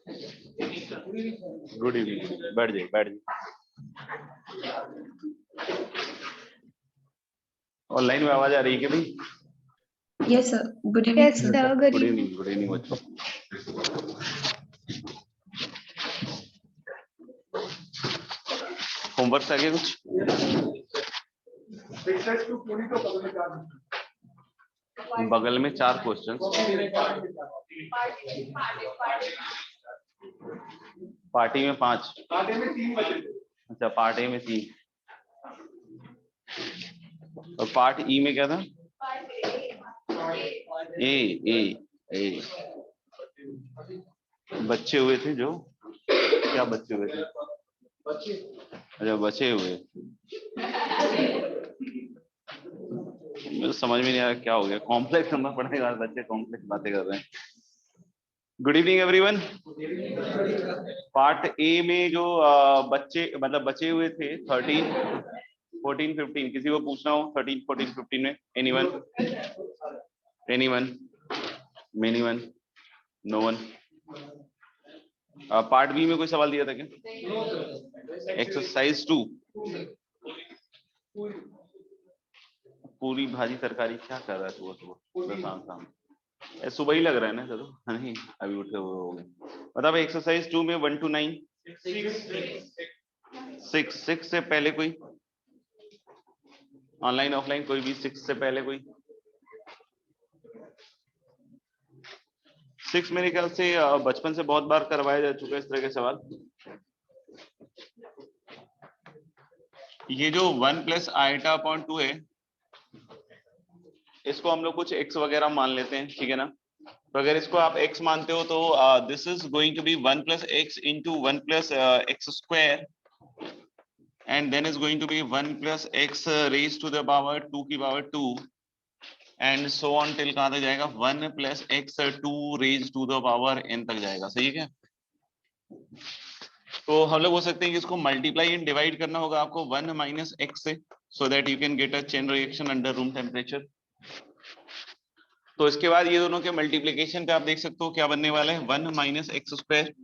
Good evening, बैठ जाइए बैठ जाइए। ऑनलाइन में आवाज आ रही है कि भाई? Yes, sir. Good evening, Yes, sir. sir. Good good evening. Evening, good evening बच्चों। होमवर्क आ गया कुछ? बगल में 4 क्वेश्चन, पार्टी में 5, अच्छा पार्ट ए में 3 और पार्ट ई में क्या था? ए बच्चे हुए थे जो, क्या बच्चे हुए थे? अच्छा बचे हुए, मुझे समझ में नहीं आ रहा क्या हो गया। कॉम्प्लेक्स नंबर पढ़ने के बाद बच्चे कॉम्प्लेक्स बातें कर रहे हैं। Good evening everyone. Part A में जो बच्चे मतलब बचे हुए थे 13, 14, 15, किसी को पूछना हो 13, 14, 15 में? Anyone, many one, no one. Part B में कोई सवाल दिया था क्या? एक्सरसाइज 2, पूरी भाजी तरकारी क्या कर रहा है सुबह शाम? सुबह ही लग रहा है ना चलो, नहीं अभी उठे हुए हो गए। मतलब एक्सरसाइज 2 में 1 to 9, 6 से पहले कोई ऑनलाइन ऑफलाइन कोई भी 6 से पहले कोई? 6 मेरे ख्याल से बचपन से बहुत बार करवाया जा चुका है इस तरह के सवाल। ये जो 1 प्लस आइटा अपॉन 2 है, इसको हम लोग कुछ x वगैरह मान लेते हैं, ठीक है ना? तो अगर इसको आप x मानते हो तो this is going to be 1 plus x into 1 plus x square and then is going to be 1 plus x raise to the power 2 की power 2 and so on till कहां तक जाएगा? 1 plus x 2 raise to the power n तक जाएगा। सही है क्या? तो हम लोग बोल सकते हैं कि इसको मल्टीप्लाई एंड डिवाइड करना होगा आपको 1 माइनस x से, so that you can get a chain reaction under room temperature. तो इसके बाद ये दोनों के मल्टीप्लीकेशन का आप देख सकते हो क्या बनने वाला है? 1 माइनस एक्स स्क्वायर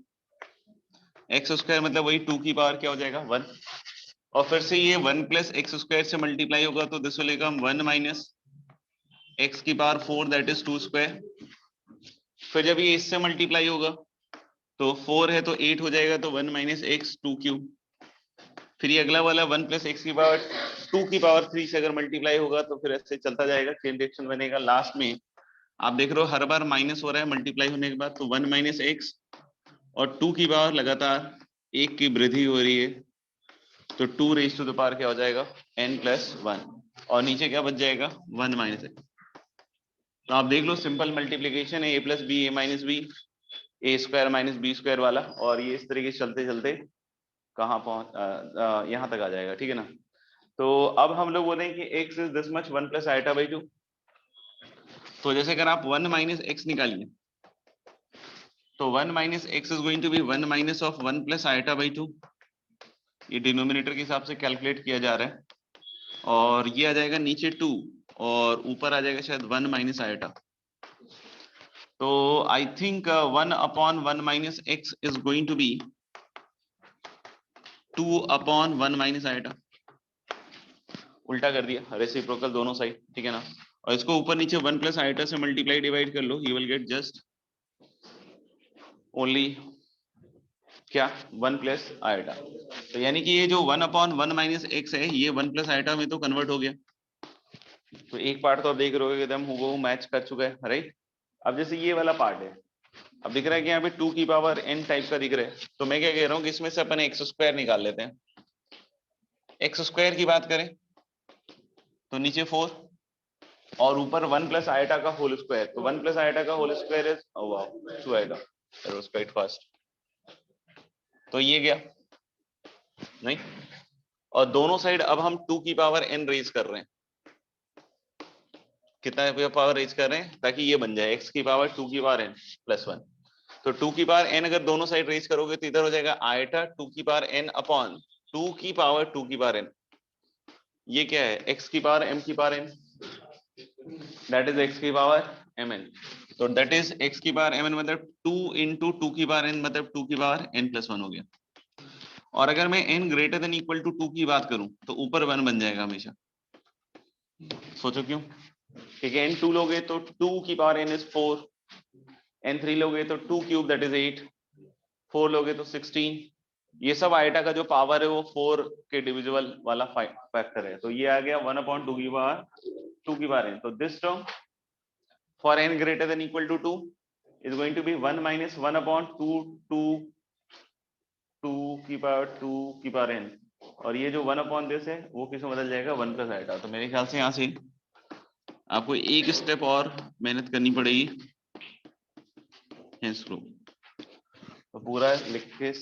मतलब वही 2 की पावर क्या हो जाएगा? 1, और फिर से ये 1 प्लस एक्स स्क्वायर से मल्टीप्लाई होगा तो this will become 1 minus x की पावर 4 दैट इज 2 स्क्वायर। फिर जब ये इससे मल्टीप्लाई होगा तो 4 है तो 8 हो जाएगा, तो 1 माइनस एक्स 2 क्यूब। फिर ये अगला वाला 1 प्लस एक्स की पावर 2 की पावर 3 से अगर मल्टीप्लाई होगा तो फिर ऐसे चलता जाएगा, चेन रिएक्शन बनेगा। लास्ट में आप देख रहे हो हर बार माइनस हो रहा है मल्टीप्लाई होने के बाद, तो 1 माइनस एक्स और 2 की पावर लगातार 1 की वृद्धि हो रही है, तो 2 रेज टू द पावर क्या हो जाएगा? n प्लस 1, और नीचे क्या बच जाएगा? 1 माइनस एक्स। तो आप देख लो सिंपल मल्टीप्लीकेशन है, a plus b a minus b, a square minus b square वाला, और ये इस तरीके से चलते चलते कहाँ पहुंच यहाँ तक आ जाएगा, ठीक है ना? तो अब हम लोग बोलें कि x is this much 1 plus eta by 2। तो जैसे अगर आप 1 माइनस एक्स निकालिए तो 1 minus x is going to be 1 minus of 1 plus eta by 2। ये डिनोमिनेटर के हिसाब से कैलकुलेट किया जा रहा है, और ये आ जाएगा नीचे 2 और ऊपर आ जाएगा शायद 1 माइनस आइटा। तो I think 1 upon 1 minus x is going to be 2 upon 1 minus eta. उल्टा कर दिया, रेसिप्रोकल दोनों साइड, ठीक है ना? और इसको ऊपर नीचे 1 प्लस आइटा से मल्टीप्लाई डिवाइड कर लो, you will get just only क्या? 1 प्लस आइटा। तो यानी कि ये जो 1 अपॉन 1 माइनस एक्स है ये 1 प्लस आइटा में तो कन्वर्ट हो गया। तो एक पार्ट तो आप देख रहे हो एकदम हूबहू मैच कर चुका है, राइट? अब जैसे ये वाला पार्ट है, अब दिख रहा है कि यहाँ पे 2 की पावर n टाइप का दिख रहा है, तो मैं क्या कह रहा हूँ कि इसमें से अपन एक्स स्क्वायर निकाल लेते हैं। एक्स स्क्वायर की बात करें तो नीचे 4 और ऊपर 1 प्लस आइटा का होल स्क्वायर, तो 1 प्लस आइटा का whole square is 2 eta, that was quite fast. तो ये गया नहीं, और दोनों साइड अब हम 2 की पावर n रेज कर रहे हैं। कितना पावर रेज कर रहे हैं? ताकि ये बन जाए x की पावर 2 की पावर n प्लस 1। तो 2 की पावर n अगर दोनों साइड रेज करोगे तो इधर हो जाएगा आइटा 2 की पावर n अपॉन 2 की पावर 2 की पावर n। ये क्या है? x की पावर m की power n, that is x की पावर mn। तो दैट इज x की पावर mn मतलब 2 इंटू 2 की पावर n मतलब 2 की पावर n+1 हो गया। और अगर मैं n greater than equal to 2 की बात करूं तो ऊपर 1 बन जाएगा हमेशा। सोचो क्यों? ठीक है, n2 लोगे तो 2 की पावर n इज 4, n3 लोगे तो 2 क्यूब दैट इज 8, 4 लोगे तो 16। ये सब आइटा का जो पावर है वो 4 के डिविजिबल वाला फैक्टर है, तो ये आ गया 1/2 की पावर 2 की पावर n। तो this term for n greater than equal to 2 is going to be 1 minus 1/2 2 की पावर 2 की पावर n, और ये जो 1/this है वो किस में बदल जाएगा 1 प्लस आइटा। तो मेरे ख्याल से यहाँ से आपको एक स्टेप और मेहनत करनी पड़ेगी। हेंस प्रूफ तो पूरा लिख के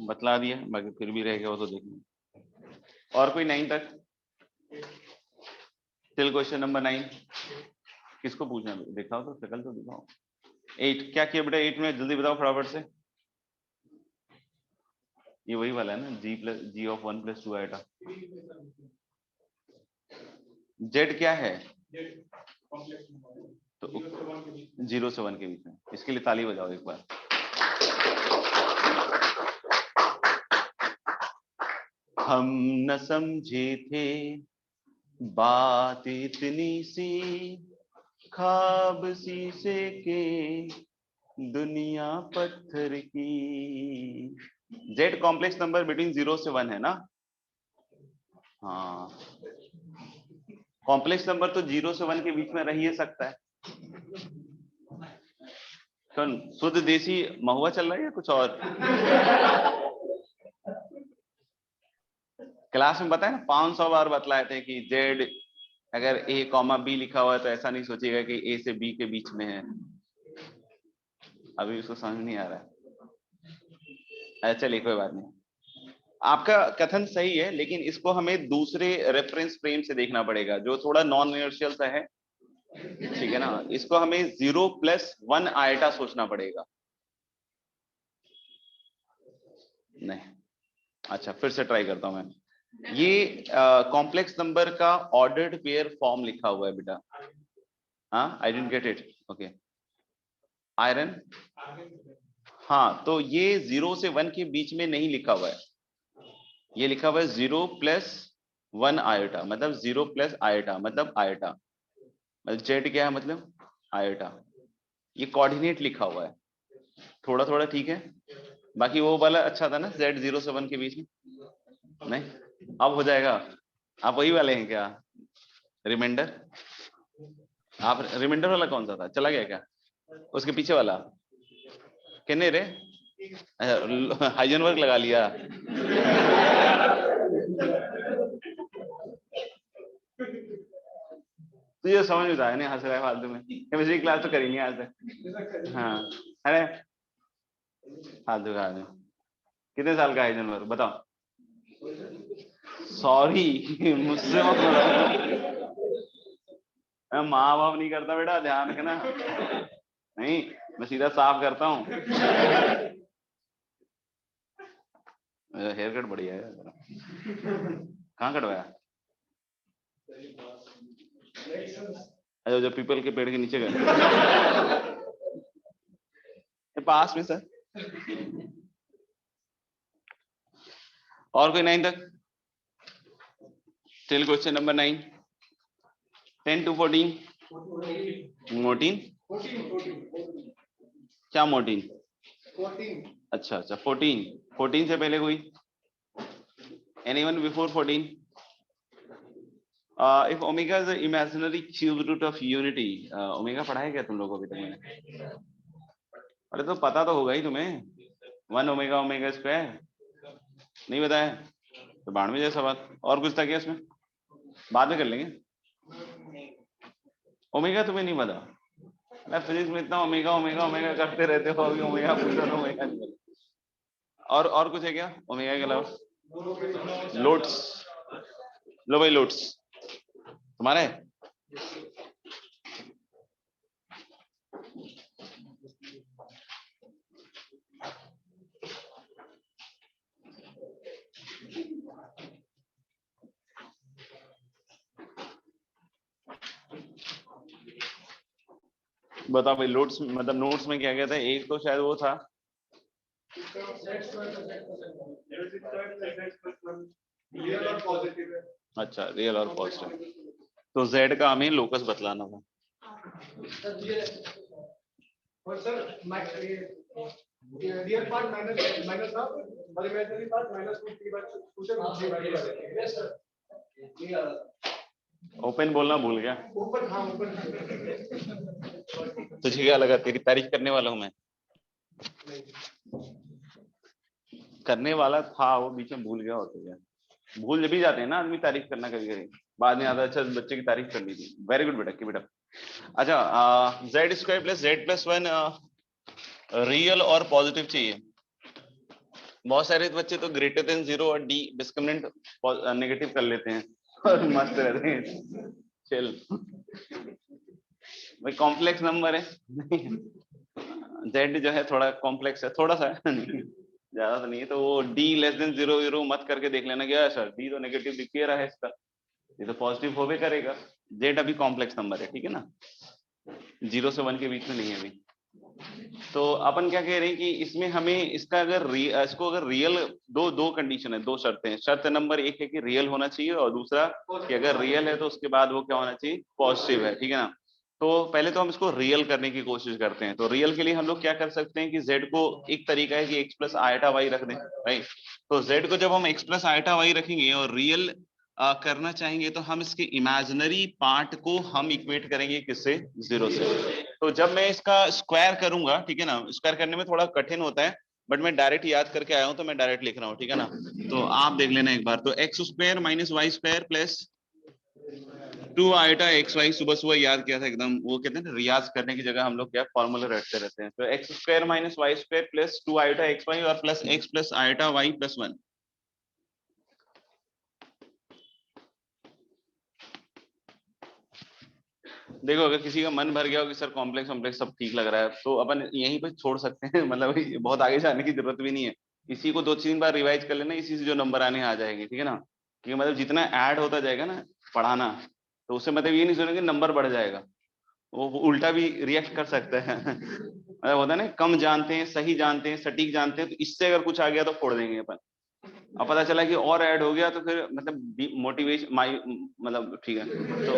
बतला दिया, बाकी फिर भी रह गया वो तो देखना। और कोई 9 तक? टिल क्वेश्चन नंबर 9 किसको पूछना? दिखाओ तो, शकल तो दिखाओ। 8 क्या किया बेटा 8 में? जल्दी बताओ फटाफट से। ये वही वाला है ना, g ऑफ 1 + 2 आइटा। z क्या है? तो 0 से 1 के बीच में। इसके लिए ताली बजाओ एक बार। हम न समझे थे बात इतनी सी, ख्वाब शीशे के दुनिया पत्थर की। z कॉम्प्लेक्स नंबर बिटवीन 0 से 1 है ना? हाँ, कॉम्प्लेक्स नंबर तो 0 से 1 के बीच में रह ही सकता है। तो शुद्ध देसी महुआ चल रहा है या कुछ और? क्लास में बताया ना 500 बार बतलाए थे कि z अगर a कॉमा b लिखा हुआ है तो ऐसा नहीं सोचिएगा कि a से b के बीच में है। अभी उसको समझ नहीं आ रहा है। चलिए कोई बात नहीं, आपका कथन सही है, लेकिन इसको हमें दूसरे रेफरेंस फ्रेम से देखना पड़ेगा जो थोड़ा नॉन इनर्शियल सा है। ठीक है ना, इसको हमें 0 + 1 आइटा सोचना पड़ेगा। नहीं, अच्छा फिर से ट्राई करता हूं मैं। ये कॉम्प्लेक्स नंबर का ऑर्डर्ड पेयर फॉर्म लिखा हुआ है बेटा। हाँ, I didn't get it. Okay, iron. हाँ, तो ये 0 से 1 के बीच में नहीं लिखा हुआ है, ये लिखा हुआ है 0 + 1 आयोटा, मतलब 0 + आयोटा मतलब आयोटा, मतलब जेड क्या है मतलब आयोटा। ये कोऑर्डिनेट लिखा हुआ है, थोड़ा थोड़ा ठीक है। बाकी वो वाला अच्छा था ना, z 0 से 1 के बीच में। नहीं, अब हो जाएगा। आप वही वाले हैं क्या? रिमाइंडर? आप रिमाइंडर वाला कौन सा था, चला गया क्या? उसके पीछे वाला किन्ने रे? हाइजनबर्ग लगा लिया। तो ये समझ में आया नहीं, हंस रहा है फालतू में। केमिस्ट्री क्लास तो करेंगे आज तक। हाँ, अरे फालतू का आदमी। कितने साल का हाइजनबर्ग बताओ? सॉरी, मुझसे मत बोलो। मैं माँ बाप नहीं करता बेटा, ध्यान रखना। नहीं, मैं सीधा साफ करता हूँ। हेयर कट बढ़िया है। कहाँ कटवाया? अरे जो पीपल के पेड़ के नीचे गए पास में सर। और कोई 9 तक? टिल क्वेश्चन नंबर 9 10 to 14 मोटीन। क्या मोटीन? 14। अच्छा अच्छा 14 से पहले कोई? Anyone before 14? If omega is the imaginary cube root of unity. Omega पढ़ा है क्या तुम लोगों को अभी तक? मैंने अरे तो पता तो होगा ही तुम्हें, 1 ओमेगा ओमेगा स्क्वायर। नहीं बताया तो बाढ़ में जाए सवाल। और कुछ था क्या इसमें? बाद में कर लेंगे। ओमेगा तुम्हें नहीं पता? मैं फिजिक्स में इतना ओमेगा ओमेगा ओमेगा करते रहते हो, अभी ओमेगा पूछो तो ओमेगा नहीं पता। और कुछ है क्या ओमेगा के अलावा? लोड्स। लो भाई लोड्स तुम्हारे। बताओ भाई, नोट्स मतलब नोट्स में क्या कहता है? एक तो शायद वो था अच्छा, रियल और पॉजिटिव, तो z का हमें लोकस बतलाना था। रियल पार्ट माइनस हाफ और इमेजिनरी पार्ट -2 से ओपन बोलना भूल गया। ऊपर। हाँ ऊपर। तुझे क्या लगा तेरी तारीफ करने वाला हूं मैं? करने वाला था, वो बीच में भूल गया होता है। भूल भी जाते हैं ना आदमी तारीफ करना कभी कभी, बाद में आता अच्छा बच्चे की तारीफ कर ली थी। वेरी गुड बेटा, की बेटा। अच्छा, Z square plus Z plus 1 real और पॉजिटिव चाहिए। बहुत सारे बच्चे तो ग्रेटर देन 0 और डी डिस्क्रिमिनेंट नेगेटिव कर लेते हैं और मस्त रहते हैं। चल भाई, कॉम्प्लेक्स नंबर है जेड जो है थोड़ा कॉम्प्लेक्स है, थोड़ा सा ज्यादा तो नहीं है। तो वो डी लेस देन 0 मत करके देख लेना क्या सर, डी तो नेगेटिव दिख ही रहा है इसका, ये तो पॉजिटिव हो भी करेगा। जेड अभी कॉम्प्लेक्स नंबर है, ठीक है ना, 0 से 1 के बीच में नहीं है अभी। तो अपन क्या कह रहे हैं कि इसमें हमें इसका अगर इसको अगर रियल, दो कंडीशन है, दो शर्तें हैं। शर्त नंबर 1 है कि रियल होना चाहिए, और दूसरा कि अगर रियल है तो उसके बाद वो क्या होना चाहिए, पॉजिटिव है, ठीक है ना। तो पहले तो हम इसको रियल करने की कोशिश करते हैं। तो रियल के लिए हम लोग क्या कर सकते हैं कि z को, एक तरीका है कि x प्लस आयटा वाई रख दें, राइट। तो z को जब हम x प्लस आयटा वाई रखेंगे और रियल करना चाहेंगे तो हम इसके इमेजिनरी पार्ट को हम इक्वेट करेंगे किससे, 0 से। तो जब मैं इसका स्क्वायर करूंगा, ठीक है ना, स्क्वायर करने में थोड़ा कठिन होता है, बट मैं डायरेक्ट याद करके आया हूं तो मैं डायरेक्ट लिख रहा हूं, ठीक है ना। तो आप देख लेना एक बार। तो x square minus y square plus 2 iota x y, सुबह सुबह याद किया था एकदम, वो कहते हैं ना रियाज करने की जगह हम लोग क्या फॉर्मूला रटते रहते हैं। तो x square minus y square plus 2 iota x y और plus x plus iota y plus 1। देखो, अगर किसी का मन भर गया हो कि सर कॉम्प्लेक्स कॉम्प्लेक्स सब ठीक लग रहा है, तो अपन यहीं पे छोड़ सकते हैं मतलब बहुत आगे जाने की जरूरत भी नहीं है। इसी को 2-3 बार रिवाइज कर लेना, इसी से जो नंबर आने आ जाएगी, ठीक है ना। क्योंकि मतलब जितना ऐड होता जाएगा ना पढ़ाना, तो उससे मतलब ये नहीं सुनेंगे नंबर बढ़ जाएगा, वो उल्टा भी रिएक्ट कर सकता है मतलब होता है ना, कम जानते हैं, सही जानते हैं, सटीक जानते हैं, तो इससे अगर कुछ आ गया तो फोड़ देंगे अपन। अब पता चला कि और ऐड हो गया तो फिर मतलब मोटिवेशन माई मतलब, ठीक है, तो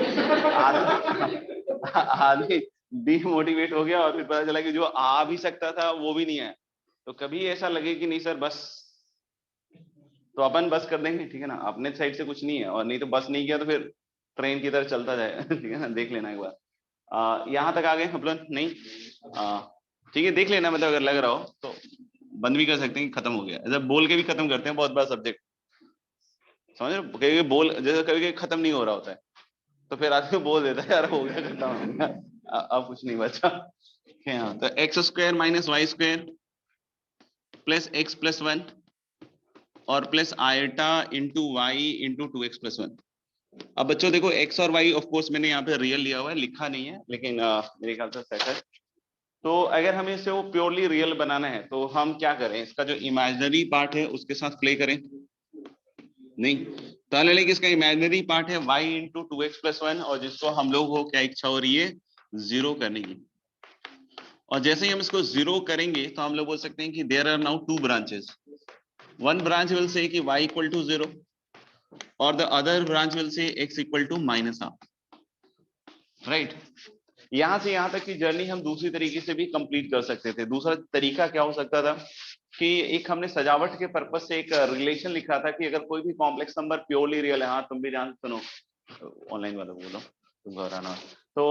आदमी डीमोटिवेट हो गया और फिर पता चला कि जो आ भी सकता था वो भी नहीं है। तो कभी ऐसा लगे कि नहीं सर बस, तो अपन बस कर देंगे, ठीक है ना, अपने साइड से कुछ नहीं है। और नहीं तो बस नहीं किया तो फिर ट्रेन की तरह चलता जाए ठीक है ना, देख लेना एक बार। यहाँ तक आ गए हम लोग, नहीं ठीक है, देख लेना, मतलब अगर लग रहा हो तो बंद भी कर सकते हैं कि खत्म हो गया, ऐसा बोल के भी खत्म करते हैं बहुत बार सब्जेक्ट, समझ रहे हो। कभी बोल जैसे कभी खत्म नहीं हो रहा होता है तो फिर आदमी बोल देता है यार हो गया, खत्म हो गया, अब कुछ नहीं बचा। हाँ, तो x square minus y square plus x plus 1 और plus eta into y into 2x plus 1। अब बच्चों देखो, x और y ऑफ कोर्स मैंने यहाँ पे रियल लिया हुआ है, लिखा नहीं है, लेकिन मेरे ख्याल से सच है। तो अगर हमें इसे वो प्योरली रियल बनाना है तो हम क्या करें, इसका जो इमेजिनरी पार्ट है उसके साथ प्ले करें, नहीं तो लेकिन इसका इमेजिनरी पार्ट है y इंटू 2x प्लस 1, और जिसको हम लोग को क्या इच्छा हो रही है, 0 करने की। और जैसे ही हम इसको 0 करेंगे तो हम लोग बोल सकते हैं कि there are now 2 branches. One branch will say कि y इक्वल टू 0 और the other branch will say x equal to minus half, right. यहां से यहां तक की जर्नी हम दूसरी तरीके से भी कंप्लीट कर सकते थे। दूसरा तरीका क्या हो सकता था कि एक हमने सजावट के पर्पज से एक रिलेशन लिखा था कि अगर कोई भी कॉम्प्लेक्स नंबर प्योरली रियल है, हाँ तुम भी जान सुनो, ऑनलाइन वाला बोलो, तुम घबराना। तो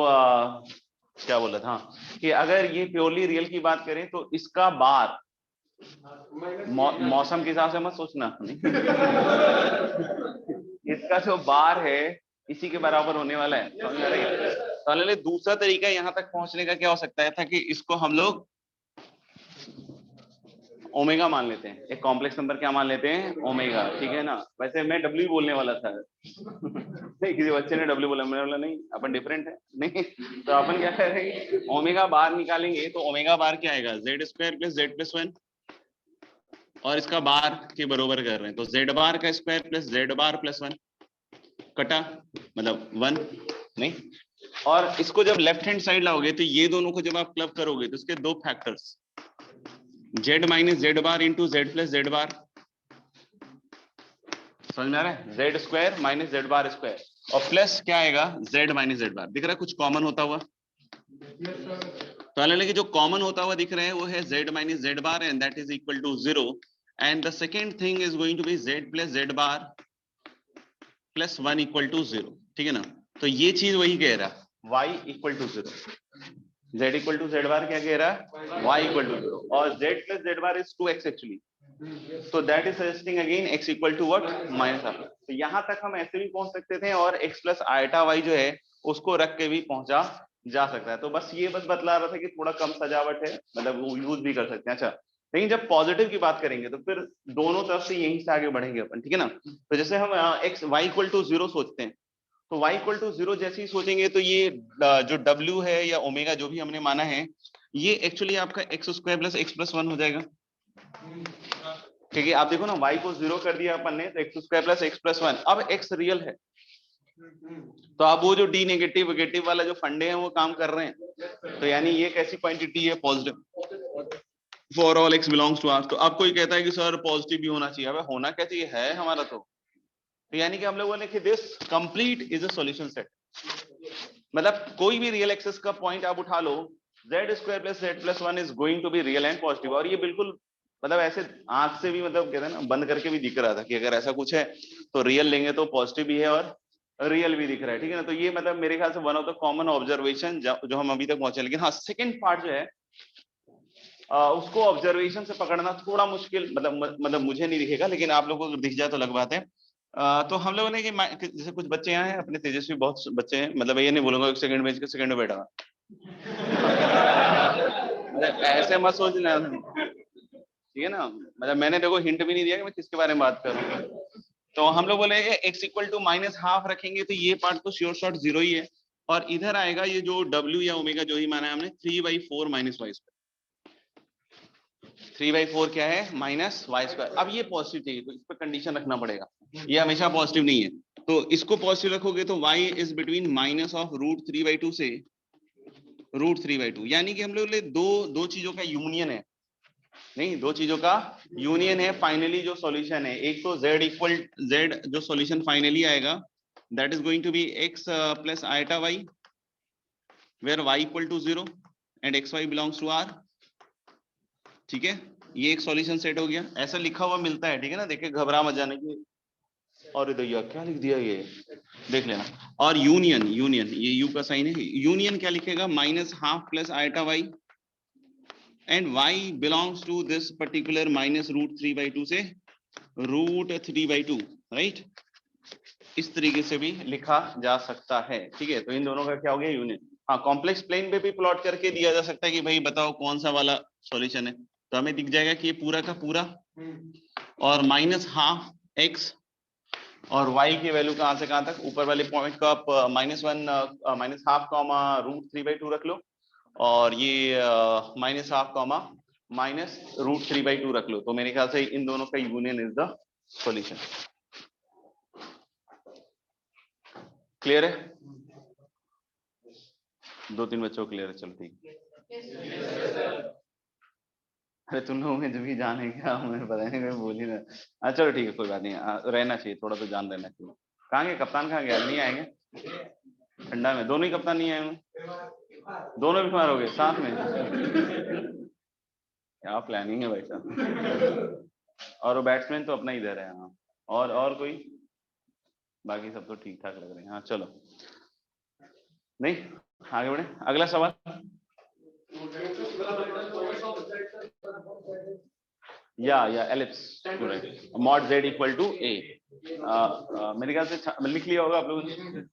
क्या बोला था कि अगर ये प्योरली रियल की बात करें तो इसका बार मौसम के हिसाब से मत सोचना इसका जो बार है इसी के बराबर होने वाला है, समझ में आ रही है। तो दूसरा तरीका यहाँ तक पहुंचने का क्या हो सकता है था कि इसको हम लोग ओमेगा मान लेते हैं, एक कॉम्प्लेक्स नंबर क्या मान लेते हैं, ओमेगा, ठीक है ना। वैसे मैं डब्ल्यू बोलने वाला था किसी बच्चे ने डब्ल्यू बोला, मैंने बोला नहीं अपन डिफरेंट है, नहीं तो अपन क्या करेंगे, ओमेगा बार निकालेंगे। तो ओमेगा बार क्या आएगा, Z square plus Z plus 1, और इसका बार के बराबर कर रहे हैं तो जेड बार का square plus z bar plus 1 कटा मतलब 1, नहीं और इसको जब लेफ्ट हैंड साइड लाओगे तो ये दोनों को जब आप क्लब करोगे तो इसके दो factors, z minus z bar into Z plus z बार, समझ में आ रहा है, Z square minus z bar square, और प्लस क्या आएगा जेड माइनस जेड बार। दिख रहा है कुछ कॉमन होता हुआ? तो हालांकि जो कॉमन होता हुआ दिख रहा है वो है z minus z bar and that is equal to 0 and the second thing is going to be z plus z bar plus 1 equal to 0, ठीक है ना। तो ये चीज वही कह रहा है y equal to 0, z equal to z bar क्या कह रहा है, y इक्वल टू 0, और z plus z bar is 2x actually, तो that is suggesting again x equal to what, minus half. तो यहां तक हम ऐसे भी पहुंच सकते थे और x प्लस आयटा y जो है उसको रख के भी पहुंचा जा सकता है। तो बस ये बतला रहा था कि थोड़ा कम सजावट है, मतलब वो यूज भी कर सकते हैं। अच्छा, लेकिन जब पॉजिटिव की बात करेंगे तो फिर दोनों तरफ से यहीं से आगे बढ़ेंगे अपन, ठीक है ना। तो जैसे हम x y इक्वल टू 0 सोचते हैं, तो y इक्वल टू 0 जैसे ही सोचेंगे तो ये जो w है या ओमेगा जो भी हमने माना है, ये एक्चुअली आपका x square plus x plus 1 हो जाएगा। ठीक है, आप देखो ना y को 0 कर दिया अपन ने, तो x square plus x plus 1, अब x रियल है तो अब वो जो डी नेगेटिव नेगेटिव वाला जो फंडे हैं वो काम कर रहे हैं। तो यानी ये कैसी क्वांटिटी है, positive for all x belongs to R। तो अब कोई कहता है कि सर पॉजिटिव भी होना चाहिए, अब होना क्या चाहिए, है हमारा। तो यानी कि हम लोग बोले कि this complete is a solution set, मतलब कोई भी रियल एक्सेस का पॉइंट आप उठा लो, z square plus z plus 1 is going to be real and positive. और ये बिल्कुल मतलब ऐसे आंख से भी, मतलब कहते हैं ना, बंद करके भी दिख रहा था कि अगर ऐसा कुछ है तो रियल लेंगे तो पॉजिटिव भी है और रियल भी दिख रहा है, ठीक है ना। तो ये मतलब मेरे ख्याल से one of the common observation जो हम अभी तक पहुंचे। लेकिन हाँ, सेकंड पार्ट जो है उसको ऑब्जर्वेशन से पकड़ना थोड़ा मुश्किल, मतलब मुझे नहीं दिखेगा, लेकिन आप लोगों को दिख जाए तो अलग बात है। तो हम लोगों ने कि जैसे कुछ बच्चे यहाँ हैं अपने, तेजस्वी बहुत बच्चे हैं, मतलब ये नहीं बोलूंगा सेकंड बेंच के सेकंड में बैठा, मतलब ऐसे मत सोचना, ठीक है ना। मतलब मैंने देखो हिंट भी नहीं दिया कि मैं किसके बारे में बात कर रहा हूँ। तो हम लोग बोले x equal to minus half रखेंगे तो ये पार्ट तो श्योर शॉर्ट 0 ही है, और इधर आएगा ये जो w या ओमेगा जो ही माना है हमने 3/4 माइनस वाई स्क्वायर। 3/4 क्या है, माइनस वाई स्क्वायर। अब ये पॉजिटिव चाहिए तो इस पर कंडीशन रखना पड़ेगा, ये हमेशा पॉजिटिव नहीं है। तो इसको पॉजिटिव रखोगे तो y is between minus of √3/2 से √3/2, यानी कि हम लोग दो चीजों का यूनियन है, नहीं दो चीजों का यूनियन है फाइनली जो सॉल्यूशन है। एक तो z इक्वल z जो सॉल्यूशन फाइनली आएगा that is going to be x plus iota y where y equal to 0 and xy belongs to R, ठीक है। ये एक सॉल्यूशन सेट हो गया, ऐसा लिखा हुआ मिलता है, ठीक है ना। देखिए घबरा मत जाने की, और इधर क्या लिख दिया ये देख लेना। और यूनियन, ये यू का साइन है, यूनियन क्या लिखेगा, minus half plus iota y and y belongs to this particular minus √3/2 से √3/2, राइट। इस तरीके से भी लिखा जा सकता है, ठीक है। तो इन दोनों का क्या हो गया, यूनियन। हाँ, कॉम्प्लेक्स प्लेन पे भी प्लॉट करके दिया जा सकता है कि भाई बताओ कौन सा वाला सॉल्यूशन है, तो हमें दिख जाएगा कि ये पूरा का पूरा और माइनस हाफ x और y की वैल्यू कहां से कहां तक, ऊपर वाले पॉइंट को आप -1 माइनस हाफ कॉमा √3/2 रख लो, और ये माइनस हाफ कॉमा माइनस √3/2 रख लो। तो मेरे ख्याल से इन दोनों का union is the solution. Clear है, 2-3 बच्चों क्लियर है, चलो ठीक। अरे तुम लोगों में जो भी जान है क्या, मुझे पता नहीं, मैं बोल ही ना। अच्छा चलो ठीक है, कोई बात नहीं, रहना चाहिए थोड़ा तो जान रहना चाहिए। कहाँ गए कप्तान, कहाँ गया, नहीं आएंगे ठंडा में, दोनों ही कप्तान नहीं आए होंगे, दोनों बीमार हो गए साथ में, क्या प्लानिंग है भाई साहब। और वो बैट्समैन तो अपना ही इधर है। हाँ, और कोई, बाकी सब तो ठीक ठाक लग रहे हैं। हाँ चलो, नहीं आगे बढ़े, अगला सवाल। या ellipse, mod z equal to a, मेरे ख्याल से लिख लिया होगा आप लोगों ने।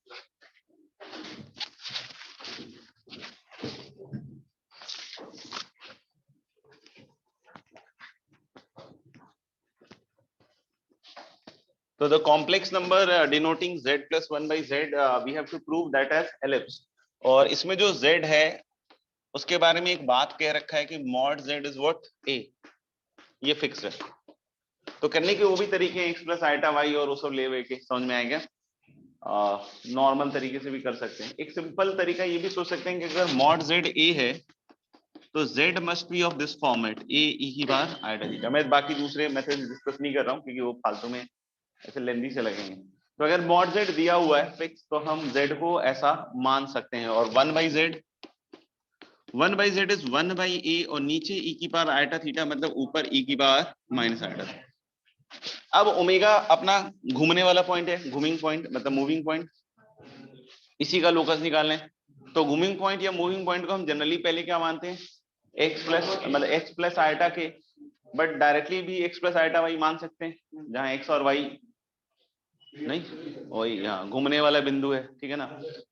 So the complex number denoting z plus 1/z we have to prove that as ellipse। और इसमें जो z है उसके बारे में एक बात कह रखा है कि mod z is what, a, ये फिक्स है। तो करने के वो भी तरीके हैं, x प्लस आयटा y और वो सब ले हुए के, समझ में आएगा। नॉर्मल तरीके से भी कर सकते हैं। एक सिंपल तरीका ये भी सोच सकते हैं कि अगर मॉड जेड ए है तो z must be of this format a e की बार आइटा थीटा। मैं बाकी दूसरे मेथड डिस्कस नहीं कर रहा हूँ क्योंकि वो फालतू में ऐसे लेंदी से लगेंगे। तो अगर मॉड z दिया हुआ है फिक्स तो हम z को ऐसा मान सकते हैं और 1/z इज 1/a और नीचे e की पावर आइटा थीटा मतलब ऊपर e की पावर माइनस आइटा। अब ओमेगा अपना घूमने वाला पॉइंट है, घूमिंग पॉइंट मतलब मूविंग पॉइंट, इसी का लोकस निकालना है। तो घूमिंग पॉइंट या मूविंग पॉइंट को हम जनरली पहले क्या मानते हैं, x प्लस मतलब x प्लस आइटा के, बट डायरेक्टली भी x प्लस आइटा y मान सकते हैं जहां x और y नहीं वही यहाँ घूमने वाला बिंदु है, ठीक है ना।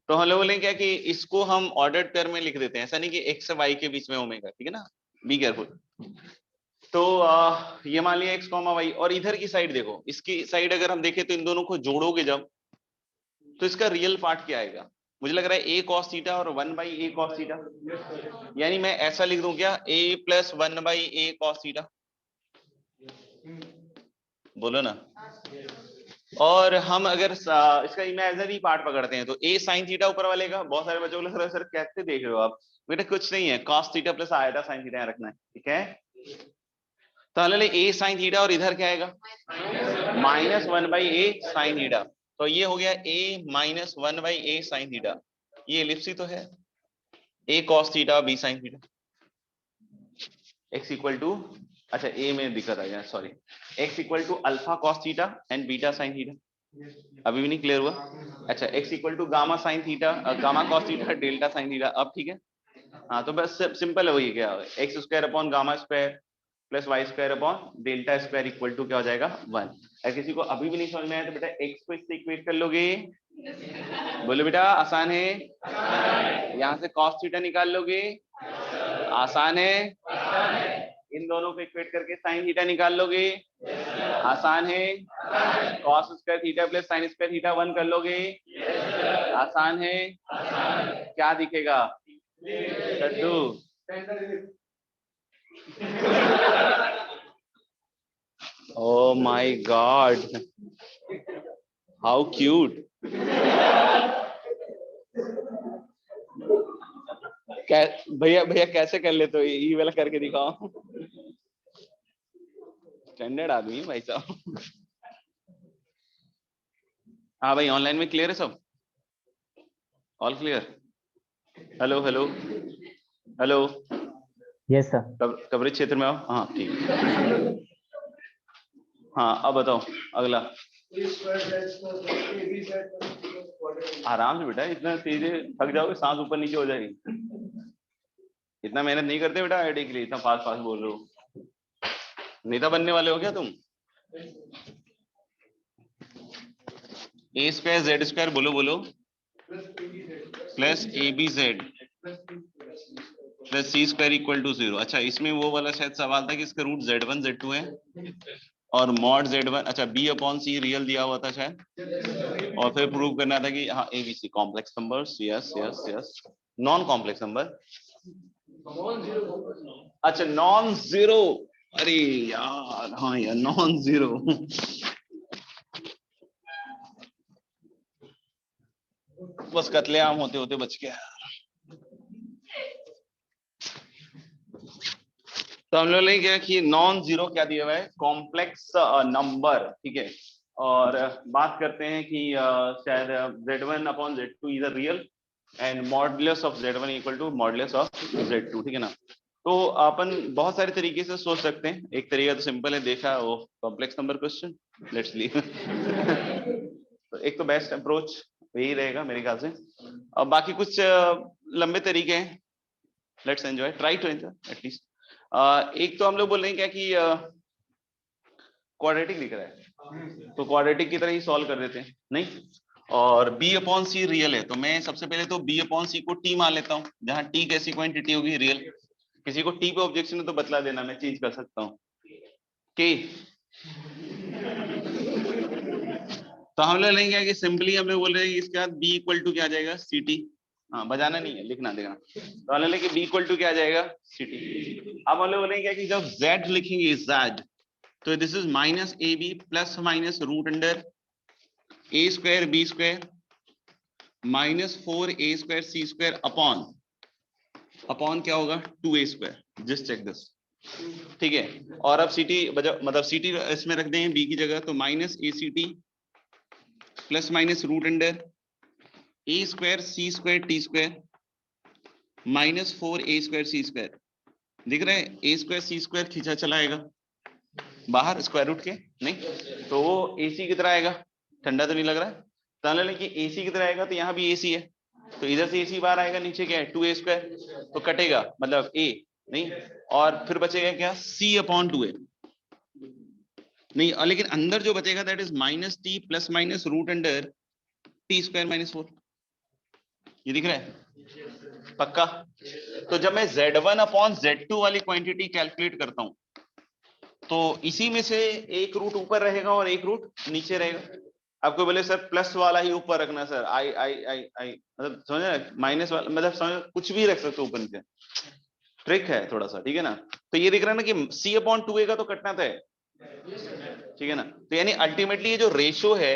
तो हम लोग बोलेंगे क्या कि इसको हम ऑर्डर्ड पेयर में लिख देते हैं, ऐसा नहीं कि x से y के बीच में ओमेगा, ठीक है ना, बी केयरफुल। तो ये मान लिया x कॉमा y और इधर की साइड देखो, इसकी साइड अगर हम देखें तो इन दोनों को जोड़ोगे जब तो इसका रियल पार्ट क्या आएगा, मुझे लग रहा है a cos थीटा और 1/a cos थीटा, यानी मैं ऐसा लिख दूं क्या a plus 1/a cos theta, बोलो ना। और हम अगर इसका इमेजिनरी पार्ट पकड़ते हैं तो a sin थीटा ऊपर वाले का, बहुत सारे बच्चों को लग रहा है सर कैसे देख रहे हो आप, बेटा कुछ नहीं है, cos थीटा प्लस आयता sin थीटा रखना है, ठीक है। तो ले a sin थीटा और इधर क्या आएगा माइनस 1/a sin थीटा, तो ये हो गया a minus 1/a sin theta, ये एलिप्स ही तो है, a cos theta b sin theta, x equal to, अच्छा a में दिक्कत आ गया sorry, x equal to alpha cos theta and beta sine theta, अभी भी नहीं क्लियर हुआ। अच्छा x equal to gamma sine theta, gamma cos theta delta sine theta, अब ठीक है। हाँ तो बस सिंपल है वही, क्या x square upon gamma square plus y square upon delta square equal to क्या हो जाएगा 1। अगर किसी को अभी भी नहीं समझ में आया तो बेटा x को इससे इक्वेट कर लोगे, बोलो बेटा आसान है, यहाँ से कॉस थीटा निकाल लोगे, आसान है, इन दोनों को इक्वेट करके साइन थीटा निकाल लोगे, आसान है, cos square theta plus sine square theta 1 कर लोगे, आसान है, क्या दिखेगा Laddu, oh my god how cute, भैया भैया कैसे कर लेते हो, ये वाला करके दिखाओ, स्टैंडर्ड आदमी भाई साहब। हाँ भाई ऑनलाइन में क्लियर है सब, all clear, hello hello hello, yes sir, coverage क्षेत्र में आओ, हाँ ठीक, हाँ अब बताओ अगला, आराम से बेटा, इतना तेज थक जाओगे, सांस ऊपर नीचे हो जाएगी, इतना मेहनत नहीं करते बेटा आईडी के लिए, इतना फास्ट फास्ट बोल रहे हो, नेता बनने वाले हो क्या तुम। ए स्क्वायर जेड स्क्वायर बोलो बोलो plus a b z plus c square equal to 0। अच्छा इसमें वो वाला शायद सवाल था कि इसका रूट z1 z2 है और मॉड z1, अच्छा b अपॉन सी रियल दिया हुआ था शायद, और फिर प्रूव करना था कि हाँ abc complex numbers, yes yes yes, non complex number, अच्छा नॉन जीरो, अरे यार हाँ यार नॉन जीरो, बस कत्लेआम होते होते बच गया। तो हम लोग ने क्या कि नॉन जीरो क्या दिया हुआ है, कॉम्प्लेक्स नंबर, ठीक है। और बात करते हैं कि शायद z1 upon z2 is a real and modulus of z1 equal to modulus of z2, ठीक है ना। तो अपन बहुत सारे तरीके से सोच सकते हैं, एक तरीका तो सिंपल है, देखा वो complex number question, let's leave. तो एक तो बेस्ट अप्रोच यही रहेगा मेरे ख्याल से, और बाकी कुछ लंबे तरीके हैं, let's enjoy, try to enjoy at least. एक तो हम लोग बोल रहे हैं क्या कि क्वाड्रेटिक दिख रहा है तो क्वाड्रेटिक की तरह ही सॉल्व कर देते हैं, नहीं, और b अपॉन सी रियल है तो मैं सबसे पहले तो b अपॉन सी को t मान लेता हूँ, जहां t कैसी क्वांटिटी होगी रियल, किसी को t पे ऑब्जेक्शन है तो बतला देना, मैं चेंज कर सकता हूँ k। तो हम लोग लेंगे कि सिंपली हम लोग बोल रहे हैं इसके बाद b इक्वल टू क्या आ जाएगा ct, हाँ बजाना नहीं है लिखना देखना, तो हम लोग लेंगे b इक्वल टू क्या आ जाएगा ct। अब हम लोग बोलेंगे कि जब z लिखेंगे z तो this is minus a b plus minus root under a square b square -4a² c² upon क्या होगा 2a²। जस्ट चेक दिस, ठीक है। और अब ct मतलब ct इसमें रख दें b की जगह, तो -act plus minus root under a² c² t² -4a² c²। दिख रहा है a² c² खींचा चलाएगा बाहर स्क्वायर रूट के, नहीं तो वो ac कितना आएगा, ठंडा तो नहीं लग रहा है, ताला लेकिन ac कितना आएगा, तो यहाँ भी ac है, तो इधर से ac बाहर आएगा, नीचे क्या है 2a², तो कटेगा मतलब a नहीं, और फिर बचेगा क्या c/2a नहीं, और लेकिन अंदर जो बचेगा that is -t plus minus root under t² - 4। ये दिख रहा है पक्का? तो जब मैं Z1/Z2 वाली क्वांटिटी कैलकुलेट करता हूं तो इसी में से एक रूट ऊपर रहेगा और एक रूट नीचे रहेगा। आपको बोले सर प्लस वाला ही ऊपर रखना सर, आई मतलब समझे, माइनस वाला मतलब समझ, कुछ भी रख सकते हो ऊपर नीचे, ट्रिक है थोड़ा सा, ठीक है ना। तो ये दिख रहा है ना कि c/2a का तो कटना था, ठीक है ना। तो यानी अल्टीमेटली ये जो रेशियो है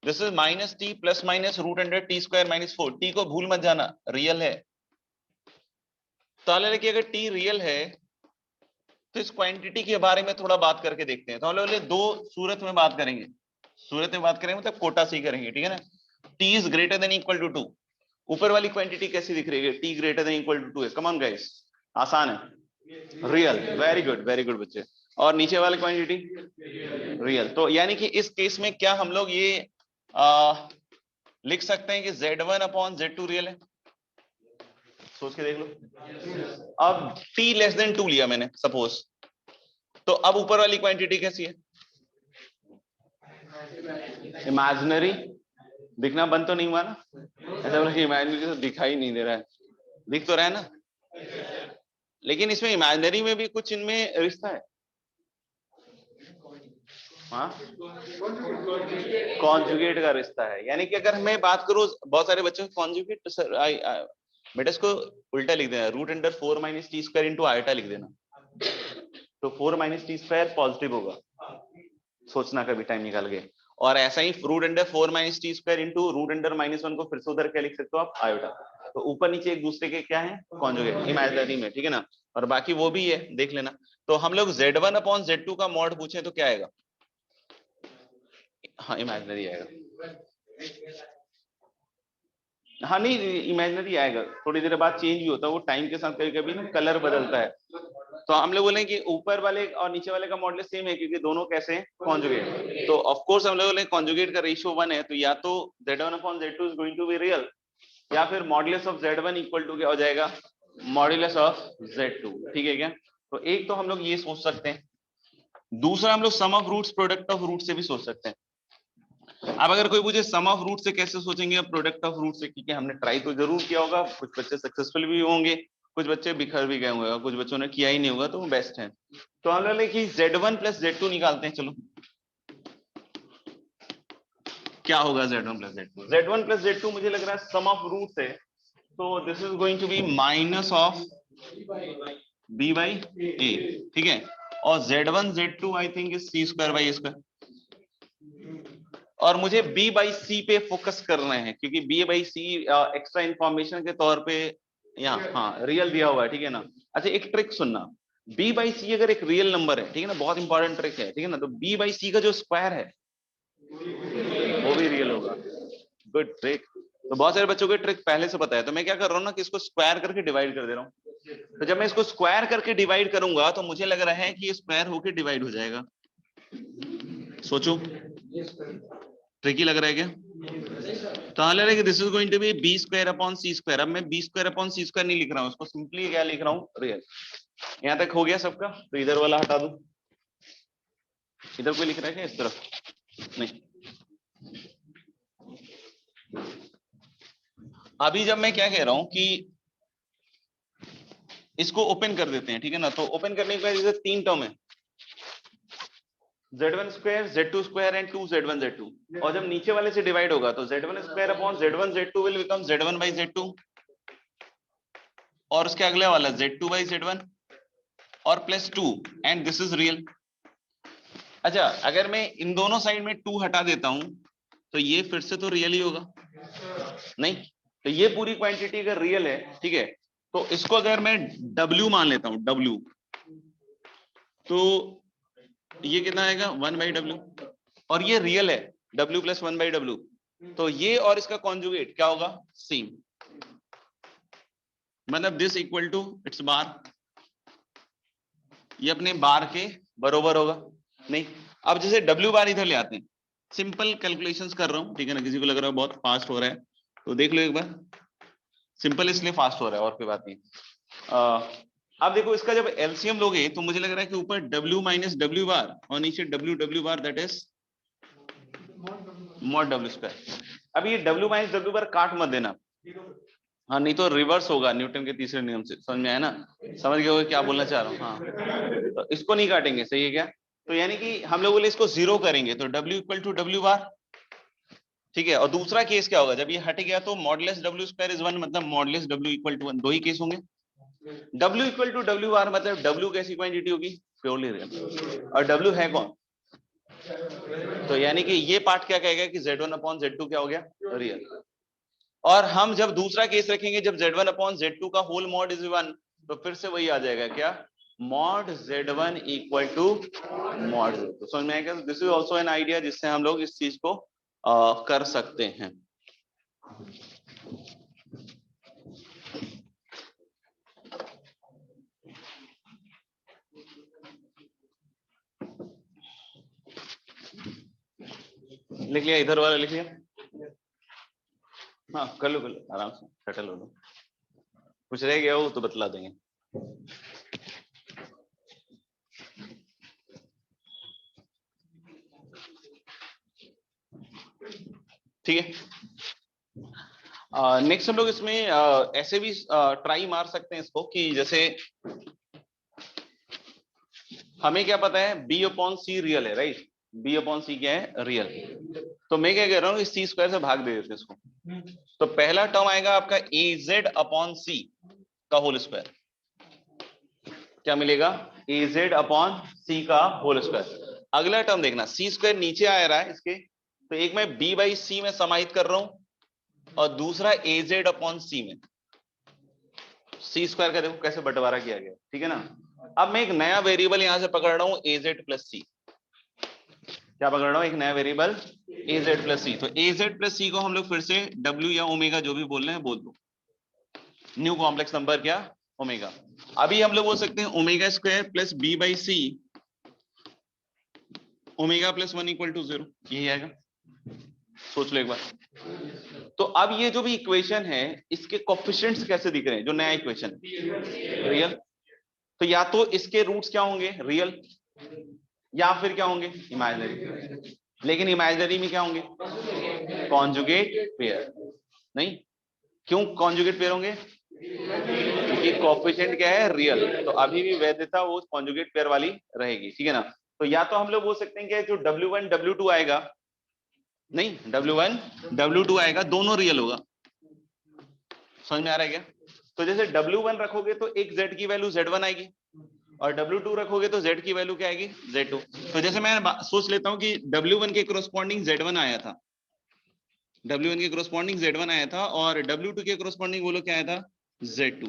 this is -t plus minus root under t² - 4। t को भूल मत जाना, रियल है। तो हालांकि अगर t रियल है तो इस क्वांटिटी के बारे में थोड़ा बात करके देखते हैं। तो हम लोग दो सूरत में बात करेंगे, सूरत में बात करेंगे मतलब कोटा से ही करेंगे, ठीक है ना। t is greater than equal to 2, ऊपर वाली क्वांटिटी कैसी दिख रही है, t greater than equal to 2 है। कम ऑन गाइस, आसान है, रियल, वेरी गुड बच्चे। और नीचे वाली क्वांटिटी रियल। तो यानी कि इस केस में क्या हम लोग ये लिख सकते हैं कि Z1/Z2 रियल है? सोच के देख लो। अब t लेस देन 2 लिया मैंने सपोज, तो अब ऊपर वाली क्वांटिटी कैसी है, इमेजिनरी। दिखना बंद तो नहीं हुआ ना, ऐसा बोला कि इमेजिनरी तो दिखाई नहीं दे रहा है, दिख तो रहा है ना, लेकिन इसमें इमेजिनरी में भी कुछ इनमें रिश्ता है। हाँ, कॉन्जुगेट का रिश्ता है। यानी कि अगर मैं बात करूं, बहुत सारे बच्चों को कॉन्जुगेट सर बेटा इसको उल्टा लिख देना, root under 4 - t² into eta लिख देना, तो 4 - t² पॉजिटिव होगा, सोचना कभी टाइम निकाल के। और ऐसा ही root under 4 - t² into root under -1 को फिर से उधर क्या लिख सकते हो आप, आयोटा। तो ऊपर नीचे एक दूसरे के क्या है, कॉन्जुगेट इमेजिनरी में, ठीक है ना। और बाकी वो भी है, देख लेना। तो हम लोग Z1/Z2 का मॉड पूछे तो क्या आएगा, हाँ इमेजिनरी आएगा। हाँ नहीं इमेजिनरी आएगा, थोड़ी देर बाद चेंज भी होता है वो, टाइम के साथ कभी कभी ना कलर बदलता है। तो हम लोग बोलेंगे कि ऊपर वाले और नीचे वाले का मॉडल सेम है क्योंकि दोनों कैसे हैं, कॉन्जुगेट। तो ऑफ कोर्स हम लोग बोलेंगे कॉन्जुगेट का रेशियो 1 है, तो या तो Z1/Z2 is going to be real, या फिर modulus of Z1 equal to क्या हो जाएगा, मॉडुलस ऑफ Z2, ठीक है क्या। तो एक तो हम लोग ये सोच सकते हैं, दूसरा हम लोग sum of roots product of root से भी सोच सकते हैं। अब अगर कोई पूछे सम ऑफ रूट से कैसे सोचेंगे, प्रोडक्ट ऑफ रूट से, क्योंकि हमने ट्राई तो जरूर किया होगा, कुछ बच्चे सक्सेसफुल भी होंगे, कुछ बच्चे बिखर भी गए होंगे, कुछ बच्चों ने किया ही नहीं होगा, तो वो बेस्ट है। तो हम लोग कि Z1 + Z2 निकालते हैं, चलो क्या होगा Z1 + Z2। Z1 + Z2 मुझे लग रहा है सम ऑफ रूट है, तो this is going to be minus of b/a, ठीक है। और Z1 Z2 I think is c²/a²। और मुझे b/c पे फोकस करना है क्योंकि b/c एक्स्ट्रा इंफॉर्मेशन के तौर पे यहाँ हाँ रियल दिया हुआ है, ठीक है ना। अच्छा एक ट्रिक सुनना, b/c अगर एक रियल नंबर है, ठीक है ना, बहुत इंपॉर्टेंट ट्रिक है, ठीक है ना, तो b/c का जो स्क्वायर है वो भी रियल होगा। Good trick. तो बहुत सारे बच्चों को ट्रिक पहले से पता है, तो मैं क्या कर रहा हूँ ना कि इसको स्क्वायर करके डिवाइड कर दे रहा हूँ। तो जब मैं इसको स्क्वायर करके डिवाइड करूंगा तो मुझे लग रहा है कि ये स्क्वायर होके डिवाइड हो जाएगा। सोचो ट्रिकी लग रहा है क्या? तो हाँ लग रहा है कि this is going to be b²/c²। अब मैं b²/c² नहीं लिख रहा हूँ, उसको सिंपली क्या लिख रहा हूँ, रियल। यहाँ तक हो गया सबका, तो इधर वाला हटा दूं, इधर कोई लिख रहा है क्या इस तरफ, नहीं। अभी जब मैं क्या कह रहा हूं कि इसको ओपन कर देते हैं, ठीक है ना, तो ओपन करने के बाद इधर 3 टर्म है, Z1² Z2² एंड 2Z1Z2। और जब नीचे वाले से डिवाइड होगा तो Z1²/Z1Z2 विल बिकम Z1/Z2, और उसके अगले वाला Z2/Z1 और +2 एंड दिस इज रियल। अच्छा अगर मैं इन दोनों साइड में 2 हटा देता हूं तो ये फिर से तो रियल ही होगा, नहीं? तो ये पूरी क्वांटिटी अगर रियल है, ठीक है, तो इसको अगर मैं W मान लेता हूं, W, तो ये कितना आएगा 1/W, और ये रियल है W + 1/W, तो ये और इसका कॉन्जुगेट क्या होगा, सेम, मतलब दिस इक्वल टू इट्स बार, ये अपने बार के बरोबर होगा, नहीं? अब जैसे W बार इधर ले आते हैं, सिंपल कैलकुलेशंस कर रहा हूं, ठीक है ना, किसी को लग रहा है बहुत फास्ट हो रहा है तो देख लो एक बार, सिंपल इसलिए फास्ट हो रहा है और कोई बात नहीं। अब देखो इसका जब एलसीएम लोगे तो मुझे लग रहा है कि ऊपर W - W बार और नीचे W bar, that is mod W²। अब ये W - W बार काट मत देना, हाँ, नहीं तो रिवर्स होगा न्यूटन के तीसरे नियम से, समझ में आया ना? समझ गए हो क्या बोलना चाह रहा हूँ? हाँ, तो इसको नहीं काटेंगे, सही है क्या? तो यानी कि हम लोग बोले इसको 0 करेंगे तो W = W बार, ठीक है। और दूसरा केस क्या होगा, जब ये हट गया तो मॉडुलस W² = 1, मतलब मॉडुलस W = 1, दो ही केस होंगे। W = W बार मतलब W कैसी क्वांटिटी होगी, प्योरली रियल, और W है कौन, तो यानी कि ये पार्ट क्या कहेगा कि Z1/Z2 क्या हो गया, रियल। और हम जब दूसरा केस रखेंगे, जब Z1/Z2 का होल मॉड इज 1, तो फिर से वही आ जाएगा क्या, mod Z1 = mod Z2। समझ में आएगा? This is also an idea जिससे हम लोग इस चीज को कर सकते हैं। लिख लिया, इधर वाला लिख लिया? हाँ, कर लो आराम से, सेटल हो लो, कुछ रह गया हो तो बतला देंगे। ठीक है, नेक्स्ट हम लोग इसमें ऐसे भी ट्राई मार सकते हैं इसको कि जैसे हमें क्या पता है B/C रियल है, राइट? B/C क्या है, रियल। तो मैं क्या कह रहा हूँ, इस C² से भाग दे देते इसको, तो पहला टर्म आएगा आपका AZ/C का होल स्क्वायर, क्या मिलेगा, AZ/C का होल स्क्वायर। अगला टर्म देखना, C² नीचे आ रहा है इसके, तो एक मैं B/C में समाहित कर रहा हूं और दूसरा AZ/C में। C² का देखो कैसे बंटवारा किया गया, ठीक है ना? अब मैं एक नया वेरिएबल यहां से पकड़ रहा हूं AZ+C, क्या पकड़ रहा हूं, एक नया वेरिएबल AZ+C। तो AZ+C को हम लोग फिर से W या ओमेगा जो भी बोल रहे हैं बोल दो, न्यू कॉम्प्लेक्स नंबर क्या, ओमेगा। अभी हम लोग बोल सकते हैं ω² + B/C ω+1 = 0, यही आएगा, सोच लो एक बार। तो अब ये जो भी इक्वेशन है इसके कोफिशिएंट्स कैसे दिख रहे हैं, जो नया इक्वेशन रियल, तो या तो इसके रूट्स क्या होंगे, रियल, या फिर क्या होंगे, इमेजिनरी। लेकिन इमेजिनरी में क्या होंगे, कॉन्जुगेट पेयर, नहीं? क्यों कॉन्जुगेट पेयर होंगे, क्योंकि कोफिशिएंट क्या है, रियल, तो अभी भी वैधता वो कॉन्जुगेट पेयर वाली रहेगी, ठीक है ना? तो या तो हम लोग बोल सकते हैं कि जो W1 W2 आएगा, नहीं, W1 W2 आएगा, दोनों रियल होगा, समझ में आ रहा है क्या? तो जैसे W1 रखोगे तो एक Z की वैल्यू Z1 आएगी, और W2 रखोगे तो Z की वैल्यू क्या आएगी, Z2। तो जैसे मैं सोच लेता हूं कि W1 के कोरोस्पोंडिंग Z1 आया था, W1 के कोरोस्पोंडिंग Z1 आया था, और W2 के कोरोस्पोंडिंग बोलो क्या आया था, Z2।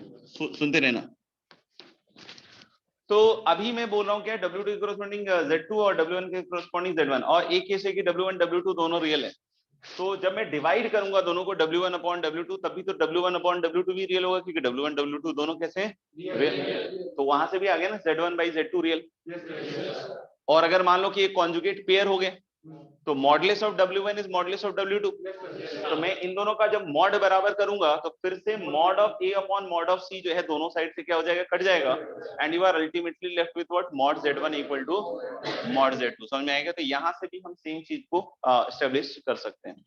सुनते रहना। तो अभी मैं बोल रहा हूँ क्या, W2 के कोरोस्पोंडिंग Z2 और W1 के कोरोस्पोंडिंग Z1, और एक केस है कि W1 W2 दोनों रियल है। तो जब मैं डिवाइड करूंगा दोनों को W1/W2, तभी तो W1/W2 भी रियल होगा, क्योंकि W1 W2 दोनों कैसे रियल, तो वहां से भी आ गया ना Z1/Z2 रियल। और अगर मान लो कि ये कॉन्जुगेट पेयर हो गए, तो modulus of W1 is modulus of W2, तो मैं इन दोनों का जब मॉड बराबर करूंगा तो फिर से मॉड ऑफ A/मॉड ऑफ C जो है दोनों साइड से क्या हो जाएगा, कट जाएगा, and you are ultimately left with what, mod Z1 = mod Z2। समझ में आएगा? तो यहां से भी हम सेम चीज को एस्टेब्लिश कर सकते हैं।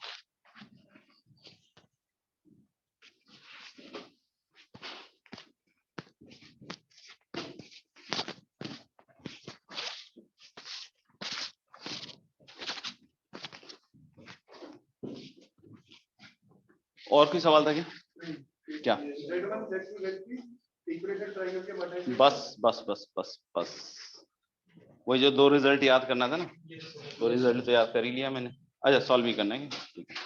और कोई सवाल था क्या? क्या Z1 Z2 Z3 equation try करके बताइए। बस वही जो दो रिजल्ट याद करना था ना, दो रिजल्ट तो याद कर ही लिया मैंने। अच्छा सॉल्व भी करना है, ठीक है।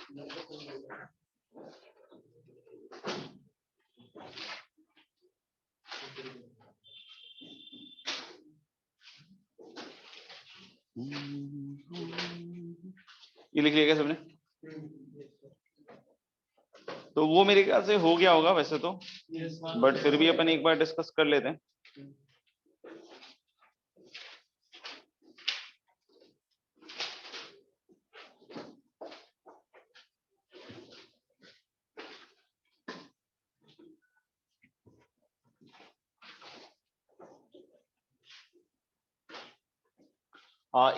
ये लिख लिया क्या सबने? तो वो मेरे ख्याल से हो गया होगा वैसे तो, बट फिर भी अपन एक बार डिस्कस कर लेते हैं।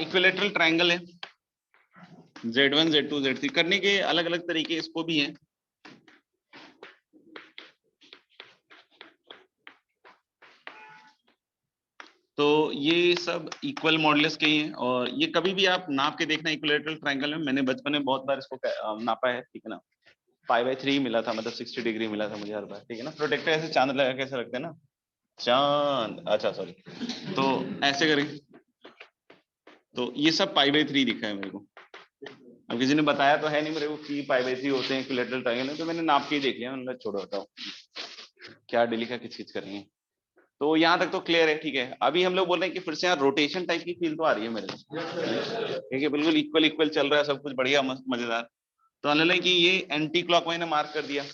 इक्विलेटरल ट्रायंगल है, Z1 Z2 Z3 करने के अलग अलग तरीके इसको भी हैं। तो ये सब इक्वल मॉडुलस के ही हैं, और ये कभी भी आप नाप के देखना इक्विलेटरल ट्रायंगल में। मैंने बचपन में बहुत बार इसको नापा है, ठीक है ना। π/3 मिला था, मतलब 60 डिग्री मिला था मुझे हर बार, ठीक है ना। प्रोटेक्टर ऐसे चांद लगा कैसे रखते हैं ना, चांद, अच्छा सॉरी, तो ऐसे करें। तो ये सब π/3 दिखा है मेरे को। अब किसी ने बताया तो है नहीं मेरे को कि π/3 होते हैं इक्विलेटरल ट्रायंगल में, तो मैंने नाप के ही देख लिया। मैंने छोड़ो हटाओ, क्या डेली का किस चीज करेंगे। तो यहाँ तक तो क्लियर है, ठीक है। अभी हम लोग बोल रहे हैं कि फिर से यहाँ रोटेशन टाइप की फील तो आ रही है मेरे को, ठीक है। बिल्कुल इक्वल इक्वल चल रहा है सब कुछ, बढ़िया मजेदार। तो मान लें कि ये एंटी क्लॉक मैंने मार्क कर दिया,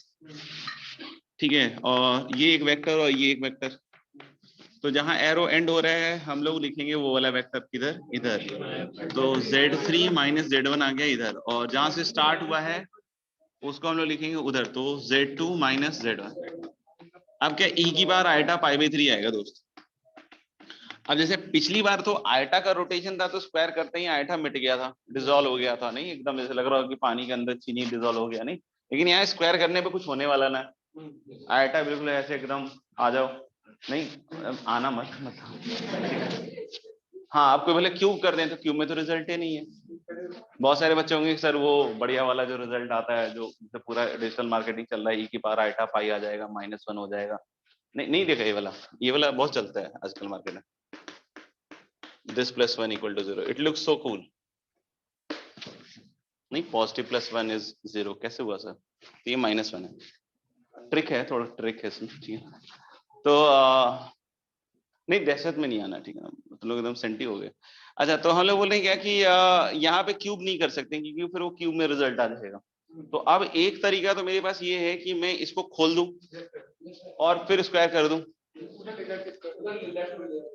ठीक है, और ये एक वेक्टर और ये एक वेक्टर। तो जहां एरो एंड हो रहा है हम लोग लिखेंगे वो वाला वेक्टर किधर, इधर। तो Z3 - Z1 आ गया इधर, और जहां से स्टार्ट हुआ है उसको हम लोग लिखेंगे उधर, तो Z2 - Z1। अब क्या e की पावर आयटा π/3 आएगा दोस्त। अब जैसे पिछली बार तो आयटा का रोटेशन था, तो स्क्वायर करते ही आयटा मिट गया था, डिसॉल्व हो गया था, नहीं एकदम जैसे लग रहा हो कि पानी के अंदर चीनी डिसॉल्व हो गया, नहीं। लेकिन यहाँ स्क्वायर करने पे कुछ होने वाला ना, आयटा बिल्कुल ऐसे एकदम आ जाओ, नहीं आना मत। हाँ, आपको भले क्यूब कर दें तो क्यूब में तो रिजल्ट ही नहीं है। बहुत सारे बच्चे होंगे सर वो बढ़िया वाला जो रिजल्ट आता है, जो पूरा डिजिटल मार्केटिंग चल रहा है, e की पावर आयटा पाई आ जाएगा, -1 हो जाएगा। नहीं देखा ये वाला बहुत चलता है आजकल मार्केट में। This +1 = 0, it looks so cool। नहीं, +1 + 0 कैसे हुआ सर? ये -1 है, ट्रिक है, थोड़ा ट्रिक है इसमें, ठीक है। तो नहीं दहशत में नहीं आना, ठीक है ना, तो लोग एकदम सेंटी हो गए। अच्छा, तो हम लोग बोल रहे हैं क्या कि यहाँ पे क्यूब नहीं कर सकते, क्योंकि फिर वो क्यूब में रिजल्ट आ जाएगा। तो अब एक तरीका तो मेरे पास ये है कि मैं इसको खोल दूं और फिर स्क्वायर कर दूं।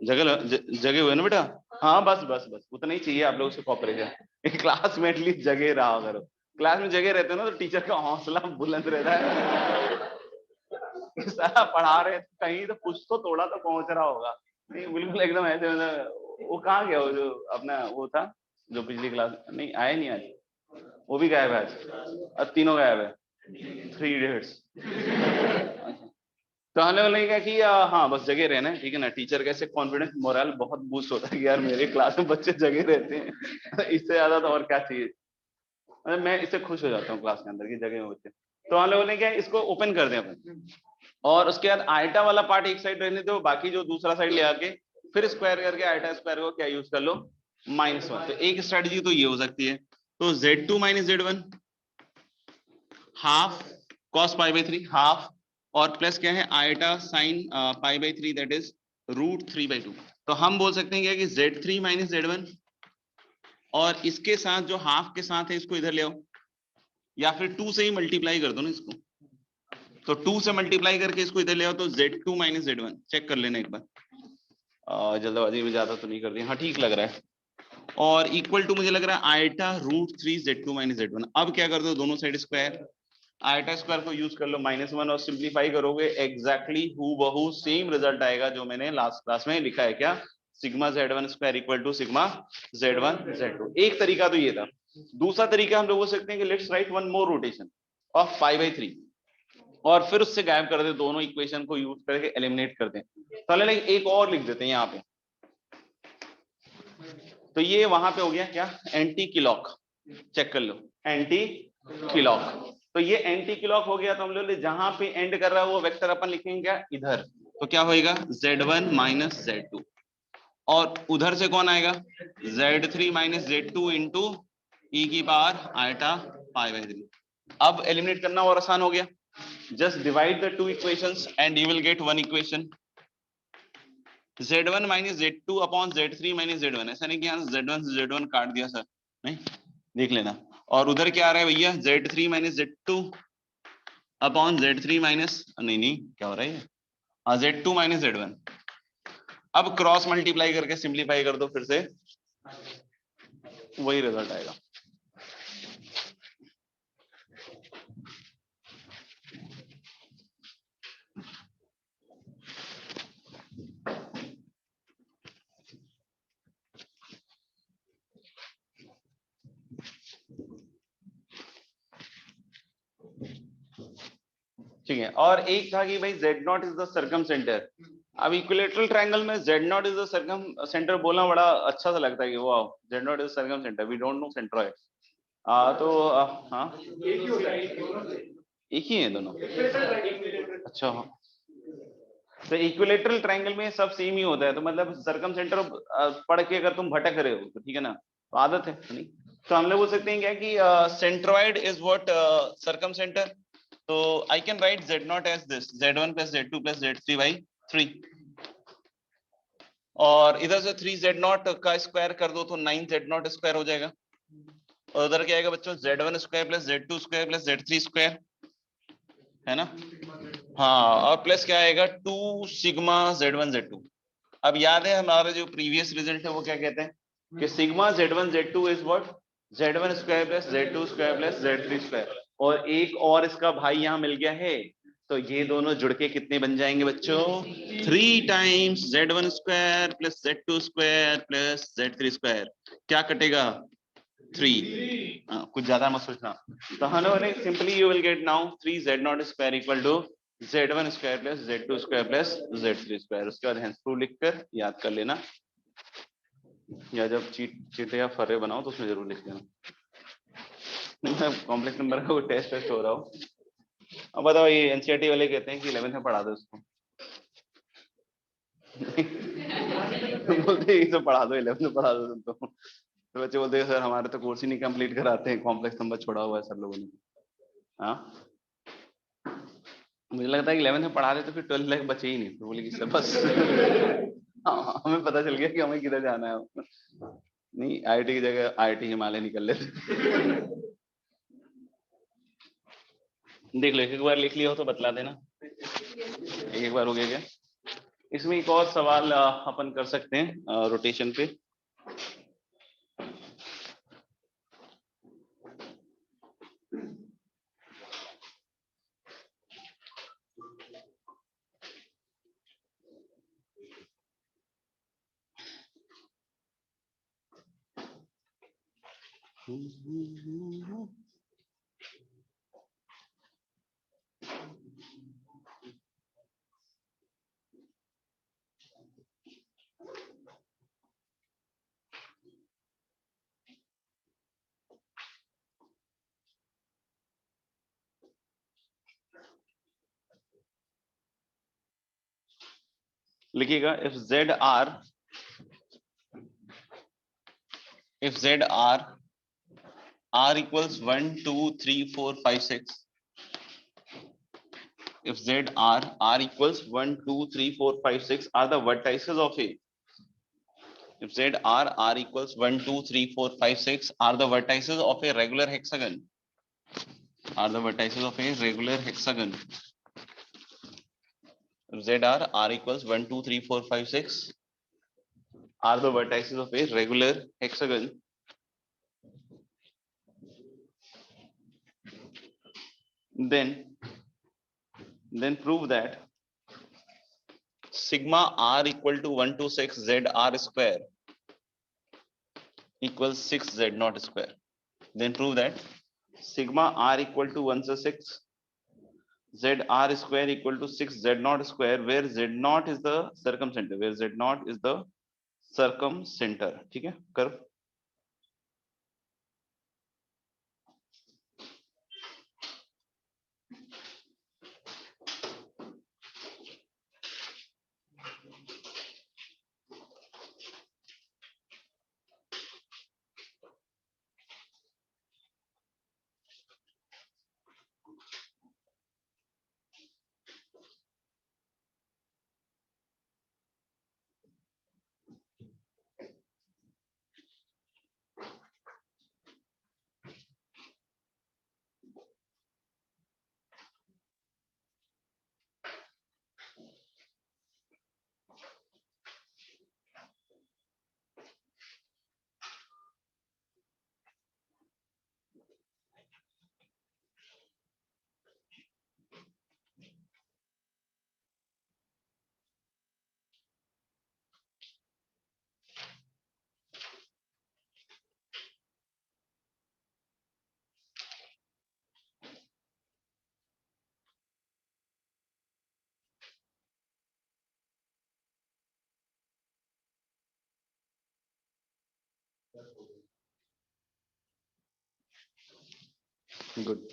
जगह हुए ना बेटा, हाँ बस उतना ही चाहिए आप लोग से कॉपरेशन। क्लास में एटलीस्ट जगह रहा करो। क्लास में जगह रहते हो ना तो टीचर का हौसला बुलंद रहता है। सारा पढ़ा रहे कहीं तो कुछ तो थोड़ा तो पहुंच रहा होगा। नहीं बिल्कुल एकदम ऐसे, मतलब वो कहाँ गया, वो जो अपना वो था जो पिछली क्लास, नहीं आया नहीं आज, वो भी गायब है आज, अब तीनों गायब है, 3 इडियट्स। तो हम लोग लगेगा कि हाँ बस जगह रहना है, ठीक है ना। टीचर का ऐसे कॉन्फिडेंस मोरल बहुत बूस्ट होता है कि यार मेरे क्लास में बच्चे जगह रहते हैं। इससे ज्यादा तो और क्या चाहिए। मतलब मैं इससे खुश हो जाता हूँ क्लास के अंदर की जगह में बच्चे। तो हम लोगों ने क्या इसको ओपन कर दें अपन, और उसके बाद आयटा वाला पार्ट एक साइड रहने दो, बाकी जो दूसरा साइड ले आके फिर स्क्वायर करके आयटा स्क्वायर को क्या यूज कर लो, -1। तो एक स्ट्रेटजी तो ये हो सकती है। तो Z2 - Z1 half cos π/3 half, और प्लस क्या है आयटा साइन π/3 दैट इज √3/2। तो हम बोल सकते हैं क्या कि Z3 - Z1, और इसके साथ जो हाफ के साथ है इसको इधर ले आओ, या फिर 2 से ही मल्टीप्लाई कर दो ना इसको। तो 2 से मल्टीप्लाई करके इसको इधर ले आओ, तो Z2 - Z1 चेक कर लेना एक बार। जल्दबाजी में ज्यादा तो नहीं कर दिया, हाँ ठीक लग रहा है। और इक्वल टू मुझे लग रहा है आयटा √3 Z2 - Z1। अब क्या कर दो, दोनों साइड स्क्वायर, आयटा स्क्वायर को यूज कर लो -1, और सिंप्लीफाई करोगे एग्जैक्टली हूबहू सेम रिजल्ट आएगा जो मैंने लास्ट क्लास में लिखा है, क्या sigma Z1 square = sigma Z1 Z2। एक तरीका तो ये था। दूसरा तरीका हम लोग बोल सकते हैं कि let's write one more rotation of π/3, और फिर उससे गायब कर दे, दोनों इक्वेशन को यूज करके एलिमिनेट कर दें। तो एक और लिख देते हैं यहाँ पे। तो ये वहां पे हो गया क्या, एंटी क्लॉक, चेक कर लो एंटी क्लॉक। तो ये एंटी क्लॉक हो गया। तो हम लोग जहां पे एंड कर रहा है वो वेक्टर अपन लिखेंगे क्या, इधर। तो क्या होएगा Z1 - Z2, और उधर से कौन आएगा, Z3 - Z2 इंटू e की पावर आयटा पाई बाई 3। अब एलिमिनेट करना और आसान हो गया, just divide the two equations and you will get one equation, z1 minus z2 upon z3 minus z1। ऐसा नहीं कि यहाँ z1 से z1 काट दिया सर, नहीं, देख लेना। और उधर क्या आ रहा है भैया, z3 minus z2 upon z3 minus, नहीं क्या हो रहा है ये, z2 माइनस z1। अब क्रॉस मल्टीप्लाई करके सिंप्लीफाई कर दो, फिर से वही रिजल्ट आएगा। ठीक है, और एक था कि भाई z0 is the circum centre. अब इक्विलेटरल ट्रायंगल में z0 is the circum centre बोलना बड़ा अच्छा सा लगता है कि wow z0 is circumcentre, we don't know centroid. तो हाँ एक ही होता है, एक ही है दोनों। इक्विलेटरल अच्छा, तो इक्विलेटरल ट्रायंगल में सब सेम ही होता है, तो मतलब सर्कम सेंटर पढ़ के अगर तुम भटक रहे हो तो ठीक है ना, तो आदत है नहीं, तो हम लोग बोल सकते हैं क्या कि centroid is what circumcentre. तो I can write z0 as this, z1 plus z2 plus z3 by 3, और इधर से 3z0 का स्क्वायर कर दो तो 9z0 स्क्वायर हो जाएगा, और उधर क्या आएगा बच्चों, z1 square plus z2 square plus z3 square, है ना। हाँ, और प्लस क्या आएगा 2 सिग्मा z1 z2। अब याद है हमारा जो प्रीवियस रिजल्ट है वो क्या कहते हैं कि sigma z1 z2 is what, z1 square plus z2 square plus z3 square, और एक और इसका भाई यहाँ मिल गया है, तो ये दोनों जुड़ के कितने बन जाएंगे बच्चों, 3 times z1 square plus z2 square plus z3 square. क्या कटेगा 3, कुछ ज्यादा मत सोचना। तो हम लोगों ने simply you will get now 3z0 square equal to z1 square plus z2 square plus z3 square. उसके बाद हेंस प्रूफ लिखकर याद कर लेना, या जब चीटे या फर्रे बनाओ तो उसमें जरूर लिख लेना। कॉम्प्लेक्स नंबर का कोई टेस्ट हो रहा हो। अब बताओ, ये एनसीईआरटी वाले कहते हैं कि 11th में पढ़ा दो इसको। बोलते हैं पढ़ा दो 11th में पढ़ा दो तुम तो बच्चे बोलते हैं सर हमारे तो कोर्स ही नहीं कंप्लीट कराते हैं, कॉम्प्लेक्स नंबर छोड़ा हुआ है सब लोगों ने। हाँ, मुझे लगता है कि 11th में पढ़ा रहे तो फिर 12th लाइफ बचे ही नहीं, तो बोले कि सर बस। हाँ, हमें पता चल गया कि हमें किधर जाना है। नहीं, आईआईटी की जगह आईआईटी हिमालय निकल लेते। देख लो, एक बार लिख लिया हो तो बतला देना, एक बार हो गया क्या। इसमें एक और सवाल अपन कर सकते हैं रोटेशन पे। लिखिएगा if z r equals 1 2 3 4 5 6, if z r equals 1 2 3 4 5 6 are the vertices of a, if z r equals 1 2 3 4 5 6 are the vertices of a regular hexagon, are the vertices of a regular hexagon. If z r equals 1 2 3 4 5 6 are the vertices of a regular hexagon, then prove that sigma r equal to 1 to 6 z r square equals 6 z naught square. Then prove that sigma r equal to 1 to 6 z r square equal to 6 z naught square, where z naught is the circumcenter, where z naught is the circumcenter. ठीक है, कर। Good.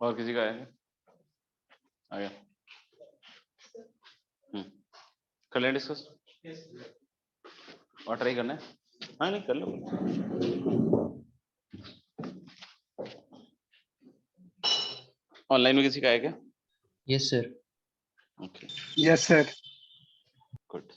और किसी का है? आ गया। कर लें डिस्कस और ट्राई करना है? हाँ नहीं कर लो। ऑनलाइन में किसी का है क्या? Yes sir. Okay yes sir. Good.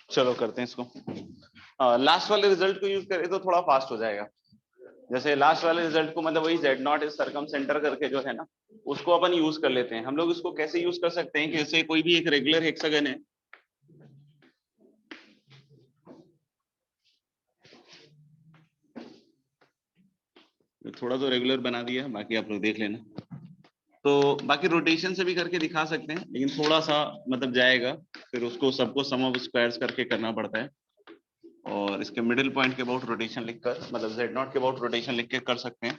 चलो करते हैं इसको। लास्ट वाले रिजल्ट को यूज करें तो थोड़ा फास्ट हो जाएगा। जैसे लास्ट वाले रिजल्ट को मतलब वही Z नॉट इज सरकम सेंटर करके जो है ना उसको अपन यूज कर लेते हैं। हम लोग इसको कैसे यूज कर सकते हैं कि जैसे कोई भी एक रेगुलर हेक्सागन है, थोड़ा तो रेगुलर बना दिया, बाकी आप लोग देख लेना। तो बाकी रोटेशन से भी करके दिखा सकते हैं, लेकिन थोड़ा सा मतलब जाएगा, फिर उसको सबको सम ऑफ स्क्वायर्स करके करना पड़ता है। और इसके मिडिल पॉइंट के अबाउट रोटेशन लिखकर मतलब Z नॉट के अबाउट रोटेशन लिख के कर सकते हैं,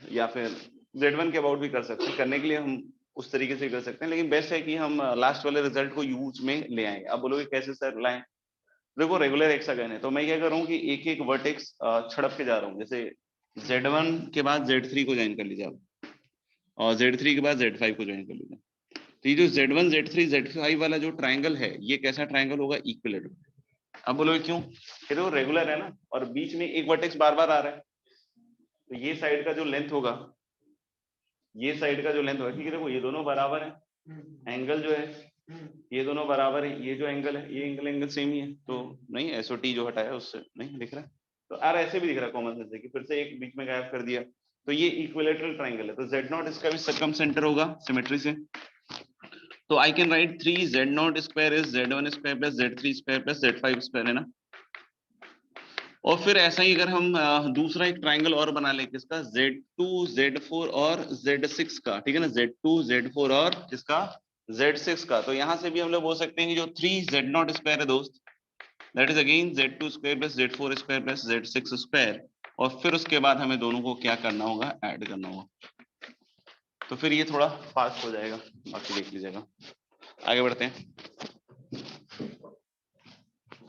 या फिर Z1 के अबाउट भी कर सकते हैं। करने के लिए हम उस तरीके से कर सकते हैं, लेकिन बेस्ट है कि हम लास्ट वाले रिजल्ट को यूज में ले आए। अब बोलोगे कैसे सर लाएं? देखो रेगुलर हेक्सागन है तो मैं क्या कर रहा हूँ कि एक एक वर्टेक्स छड़प के जा रहा हूँ। जैसे Z1 के बाद Z3 को ज्वाइन कर लीजिए आप, और Z3 के बाद Z5 को ज्वाइन कर लीजिए। तो ये जो Z1 Z3 Z5 वाला जो ट्राइंगल है, ये कैसा ट्राइंगल होगा? इक्विलेटरल। अब बोलोगे क्यों? ये देखो रेगुलर है ना, और बीच में एक वर्टेक्स बार बार आ रहा है, तो ये साइड का जो लेंथ होगा, ये साइड का जो लेंथ होगा, ठीक है देखो ये दोनों बराबर है, एंगल जो है ये दोनों बराबर है, ये जो एंगल है ये एंगल सेम ही है, तो नहीं एसओटी जो हटाया उससे नहीं दिख रहा है, तो यार ऐसे भी दिख रहा है कॉमन सेंस से कि फिर से एक बीच में गायब कर दिया, तो ये इक्विलेटरल ट्रायंगल है, तो z नॉट इसका भी सर्कम सेंटर होगा सिमेट्री से, तो I can right 3 z not square is z1 square plus z3 square plus z5 square, है ना। और फिर ऐसा ही अगर हम दूसरा एक ट्रायंगल और बना ले किसका, z2 z4 और z6 का, ठीक है ना, z2 z4 और किसका z6 का, तो यहां से भी हम लोग बोल सकते हैं कि जो 3 z नॉट स्क्वायर है दोस्त, that is again z2 square plus z4 square plus z6 square, और फिर उसके बाद हमें दोनों को क्या करना होगा, ऐड करना होगा, तो फिर ये थोड़ा फास्ट हो जाएगा, बाकी देख लीजिएगा। आगे बढ़ते हैं,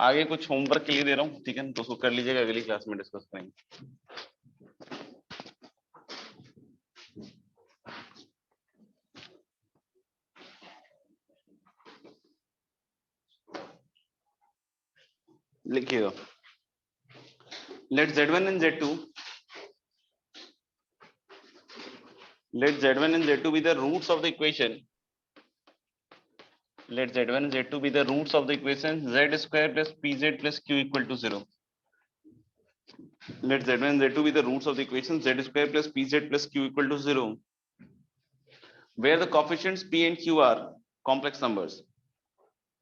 आगे कुछ होमवर्क के लिए दे रहा हूँ, ठीक है ना, तो उसको कर लीजिएगा, अगली क्लास में डिस्कस करेंगे। लिखिएगा, let z1 and z2 let z1 and z2 be the roots of the equation, let z1 and z2 be the roots of the equation z square plus pz plus q equal to 0, let z1 and z2 be the roots of the equation z square plus pz plus q equal to 0 where the coefficients p and q are complex numbers,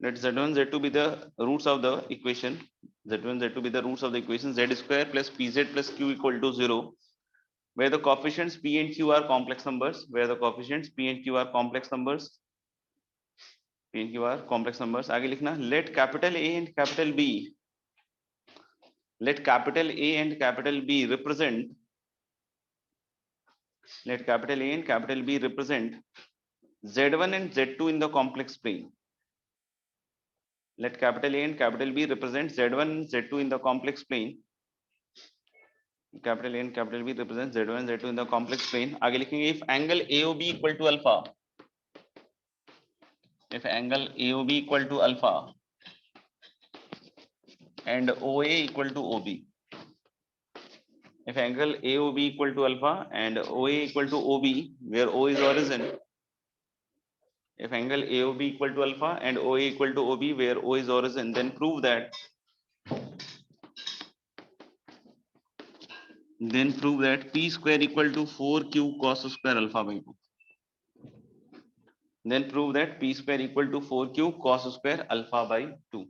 let z1 z2 be the roots of the equation z1 z2 be the roots of the equation z square plus pz plus q equal to 0 where the coefficients p and q are complex numbers, where the coefficients p and q are complex numbers, p and q are complex numbers। आगे लिखना, let capital A and capital B, let capital A and capital B represent, let capital A and capital B represent z1 and z2 in the complex plane, let capital A and capital B represent z1 and z2 in the complex plane, capital A and capital B represent z1 and z2 in the complex plane। आगे लिखेंगे, if angle AOB equal to alpha, if angle AOB equal to alpha and OA equal to OB, if angle AOB equal to alpha and OA equal to OB where O is origin, if angle AOB equal to alpha and OA equal to OB where O is origin, then prove that P square equal to 4q cos square alpha by 2, then prove that P square equal to 4q cos square alpha by 2।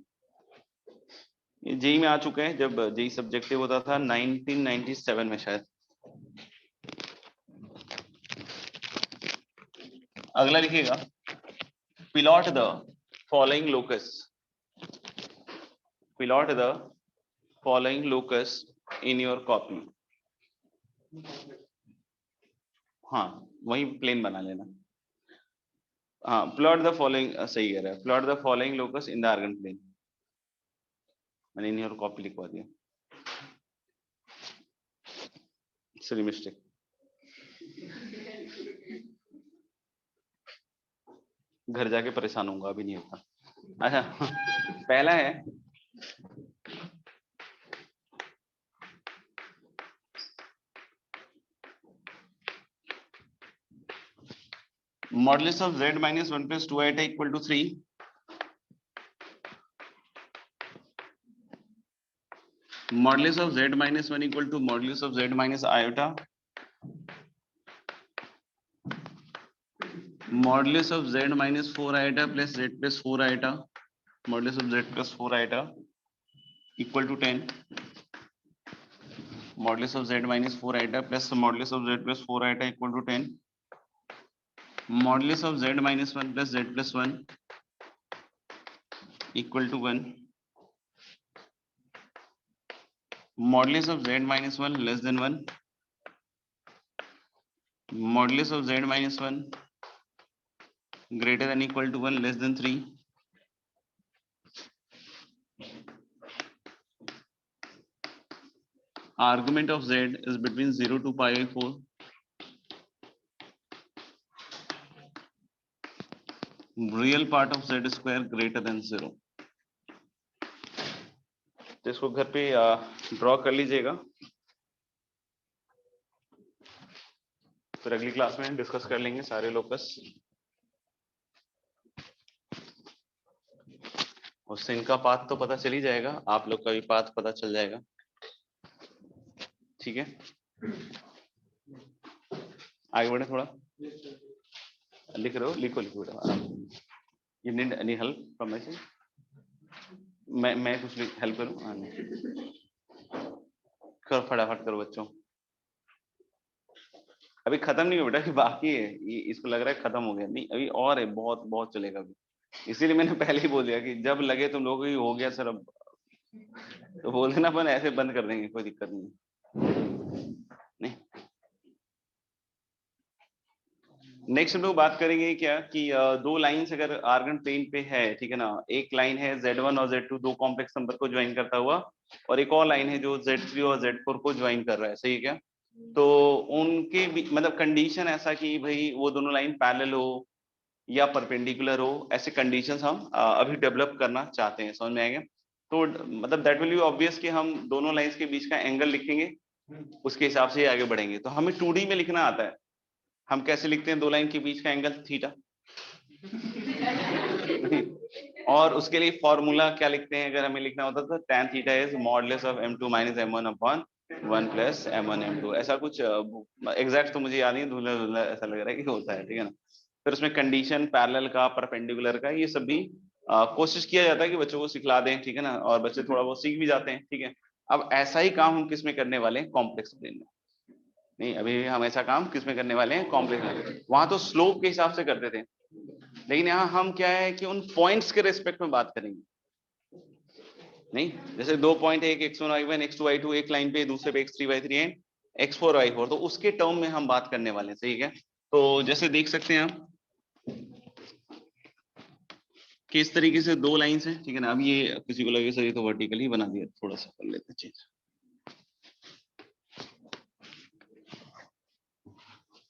ये JEE में आ चुका है, जब JEE subjective होता था 1997 में शायद। अगला लिखिएगा, plot the following locus, plot the following locus in your copy, हाँ वही प्लेन बना लेना, हाँ plot the following सही कह रहा है, plot the following locus in the argand plane, मैंने इन योर कॉपी लिखवा दिया, सॉरी मिस्टेक। घर जाके परेशान होऊंगा, अभी नहीं होता। अच्छा पहला है modulus of z minus 1 plus 2 iota equal to 3, modulus of z minus 1 equal to modulus of z minus iota, modulus of z minus 4 iota plus z plus 4 iota, modulus of z plus 4 iota equal to 10, modulus of z minus 4 iota plus modulus of z plus 4 iota equal to 10, modulus of z minus 1 plus z plus 1 equal to 1, modulus of z minus 1 less than 1, modulus of z minus 1 greater than equal to 1 less than 3, argument of z is between 0 to pi by 4, real part of z square greater than 0। तो इसको घर पे draw कर लीजिएगा, फिर अगली class में discuss कर लेंगे सारे लोकस। उससे इनका पाथ तो पता चल ही जाएगा, आप लोग का भी पाथ पता चल जाएगा। ठीक है, आगे बढ़े थोड़ा। लिख रहे हो, लिखो लिखो बेटा। You need any help from my side? मैं कुछ हेल्प करूं? हाँ, करो फटाफट करो बच्चों। अभी खत्म नहीं हुआ बेटा, कि बाकी है ये, इसको लग रहा है खत्म हो गया, नहीं अभी और है, बहुत बहुत चलेगा अभी। इसीलिए मैंने पहले ही बोल दिया कि जब लगे तुम लोगों को ही हो गया सर अब तो बोल देना, अपन ऐसे बंद कर देंगे, कोई दिक्कत नहीं। नेक्स्ट हम लोग बात करेंगे क्या कि दो लाइंस अगर आर्गन प्लेन पे है, ठीक है ना, एक लाइन है Z1 और Z2 दो कॉम्प्लेक्स नंबर को ज्वाइन करता हुआ, और एक और लाइन है जो Z3 और Z4 को ज्वाइन कर रहा है, सही है क्या? तो उनके मतलब कंडीशन ऐसा कि भाई वो दोनों लाइन पैरेलल हो या परपेंडिकुलर हो, ऐसे कंडीशंस हम अभी डेवलप करना चाहते हैं, समझ में आएंगे? तो मतलब दैट विल बी ऑब्वियस कि हम दोनों लाइंस के बीच का एंगल लिखेंगे, उसके हिसाब से आगे बढ़ेंगे। तो हमें 2D में लिखना आता है। हम कैसे लिखते हैं दो लाइन के बीच का एंगल? थीटा। और उसके लिए फॉर्मूला क्या लिखते हैं अगर हमें लिखना होता तो tan theta is modulus of m2 minus m1 upon 1 plus m1 m2, ऐसा कुछ एग्जैक्ट तो मुझे याद नहीं, धुंधला धुंधला ऐसा लग रहा है कि होता है, ठीक है ना। फिर उसमें कंडीशन पैरेलल का, परपेंडिकुलर का, ये सब भी कोशिश किया जाता है कि बच्चों को सिखला दें, ठीक है ना, और बच्चे थोड़ा बहुत सीख भी जाते हैं, ठीक है। अब ऐसा ही काम हम किस में करने वाले हैं? कॉम्प्लेक्स प्लेन में। नहीं, अभी हम ऐसा काम किस में करने वाले हैं? कॉम्प्लेक्स में। वहां तो स्लोप के हिसाब से करते थे, लेकिन यहाँ हम क्या है कि उन पॉइंट्स के रेस्पेक्ट में बात करेंगे। नहीं, जैसे दो पॉइंट है, एक x1 y1 x2 y2 एक लाइन पे, दूसरे पे x3 y3 and x4 y4, तो उसके टर्म में हम बात करने वाले हैं, सही है। तो जैसे देख सकते हैं आप कि इस तरीके से दो लाइंस हैं, ठीक है ना। अब ये किसी को लगे सर ये तो वर्टिकली बना दिया, थोड़ा सा कर लेते हैं चेंज,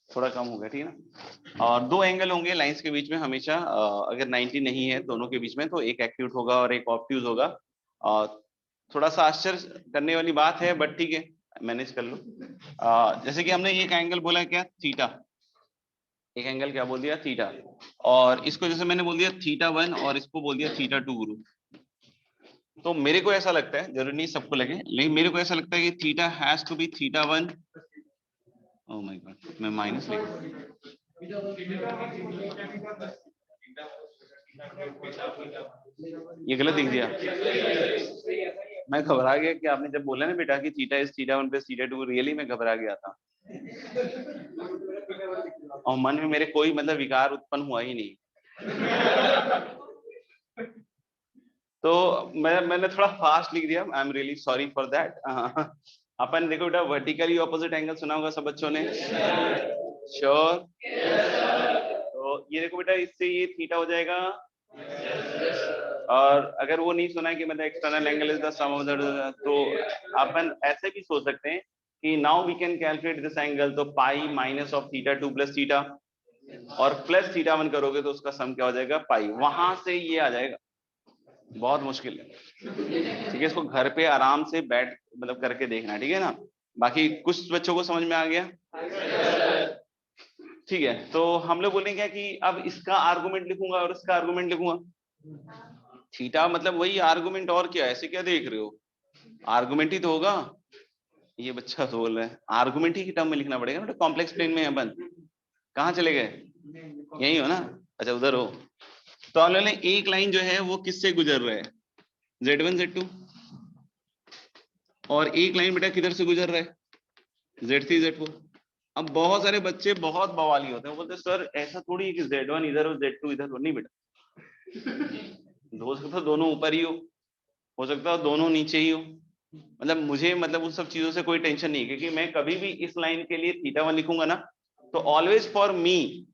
थोड़ा कम हो गया, ठीक है ना। और दो एंगल होंगे लाइंस के बीच में हमेशा, अगर 90 नहीं है दोनों के बीच में तो एक एक्यूट होगा और एक ऑब्ट्यूज होगा। और थोड़ा सा आश्चर्य करने वाली बात है, बट ठीक है, मैनेज कर लो। जैसे कि हमने एक एंगल बोला क्या? थीटा। एक एंगल क्या बोल दिया? थीटा। और इसको जैसे मैंने बोल दिया θ1 और इसको बोल दिया θ2 गुरु। तो मेरे को ऐसा लगता है, जरूरी नहीं सबको लगे, लेकिन मेरे को ऐसा लगता है कि theta has to be θ1। Oh my God, मैं माइनस लिख, ये गलत लिख दिया। मैं घबरा गया कि आपने जब बोला ना बेटा कि थीटा इज θ1 प्लस θ2, रियली मैं घबरा गया था, और मन में मेरे कोई मतलब विकार उत्पन्न हुआ ही नहीं। तो मैंने थोड़ा फास्ट लिख दिया, I am really sorry for that. अपन देखो बेटा, वर्टिकली ऑपोजिट एंगल सुना होगा सब बच्चों ने, श्योर? तो ये देखो बेटा, इससे ये थीटा हो जाएगा। और अगर वो नहीं सुना है कि मतलब external angle is the sum of the, तो अपन ऐसे भी सोच सकते हैं कि now we can calculate this angle, तो pi minus of θ2 plus theta, और प्लस θ1 करोगे तो उसका सम क्या हो जाएगा? पाई। वहां से ये आ जाएगा, बहुत मुश्किल है, ठीक है। इसको घर पे आराम से बैठ मतलब करके देखना, ठीक है ना। बाकी कुछ बच्चों को समझ में आ गया, ठीक है। तो हम लोग बोलेंगे कि अब इसका आर्गुमेंट लिखूंगा और इसका आर्गुमेंट लिखूंगा। थीटा मतलब वही आर्गुमेंट, और क्या, ऐसे क्या देख रहे हो? आर्गुमेंट ही तो होगा। ये बच्चा तो बोल रहा है आर्गुमेंट ही की टर्म में लिखना पड़ेगा ना, कॉम्प्लेक्स प्लेन में है अपन। कहाँ चले गए? यही हो ना? अच्छा, उधर हो। तो हम लोगों ने एक लाइन जो है वो किससे गुजर रहा है? Z1 Z2। और एक लाइन बेटा किधर से गुजर रहा है? Z3 Z4। अब बहुत सारे बच्चे बहुत बवाली होते हैं, वो बोलते सर ऐसा थोड़ी है कि Z1 इधर हो Z2 इधर हो। नहीं बेटा, हो सकता है दोनों ऊपर ही हो सकता है दोनों नीचे ही हो। मतलब मुझे मतलब उन सब चीजों से कोई टेंशन नहीं है, क्योंकि मैं कभी भी इस लाइन के लिए θ1 लिखूंगा ना, तो always for me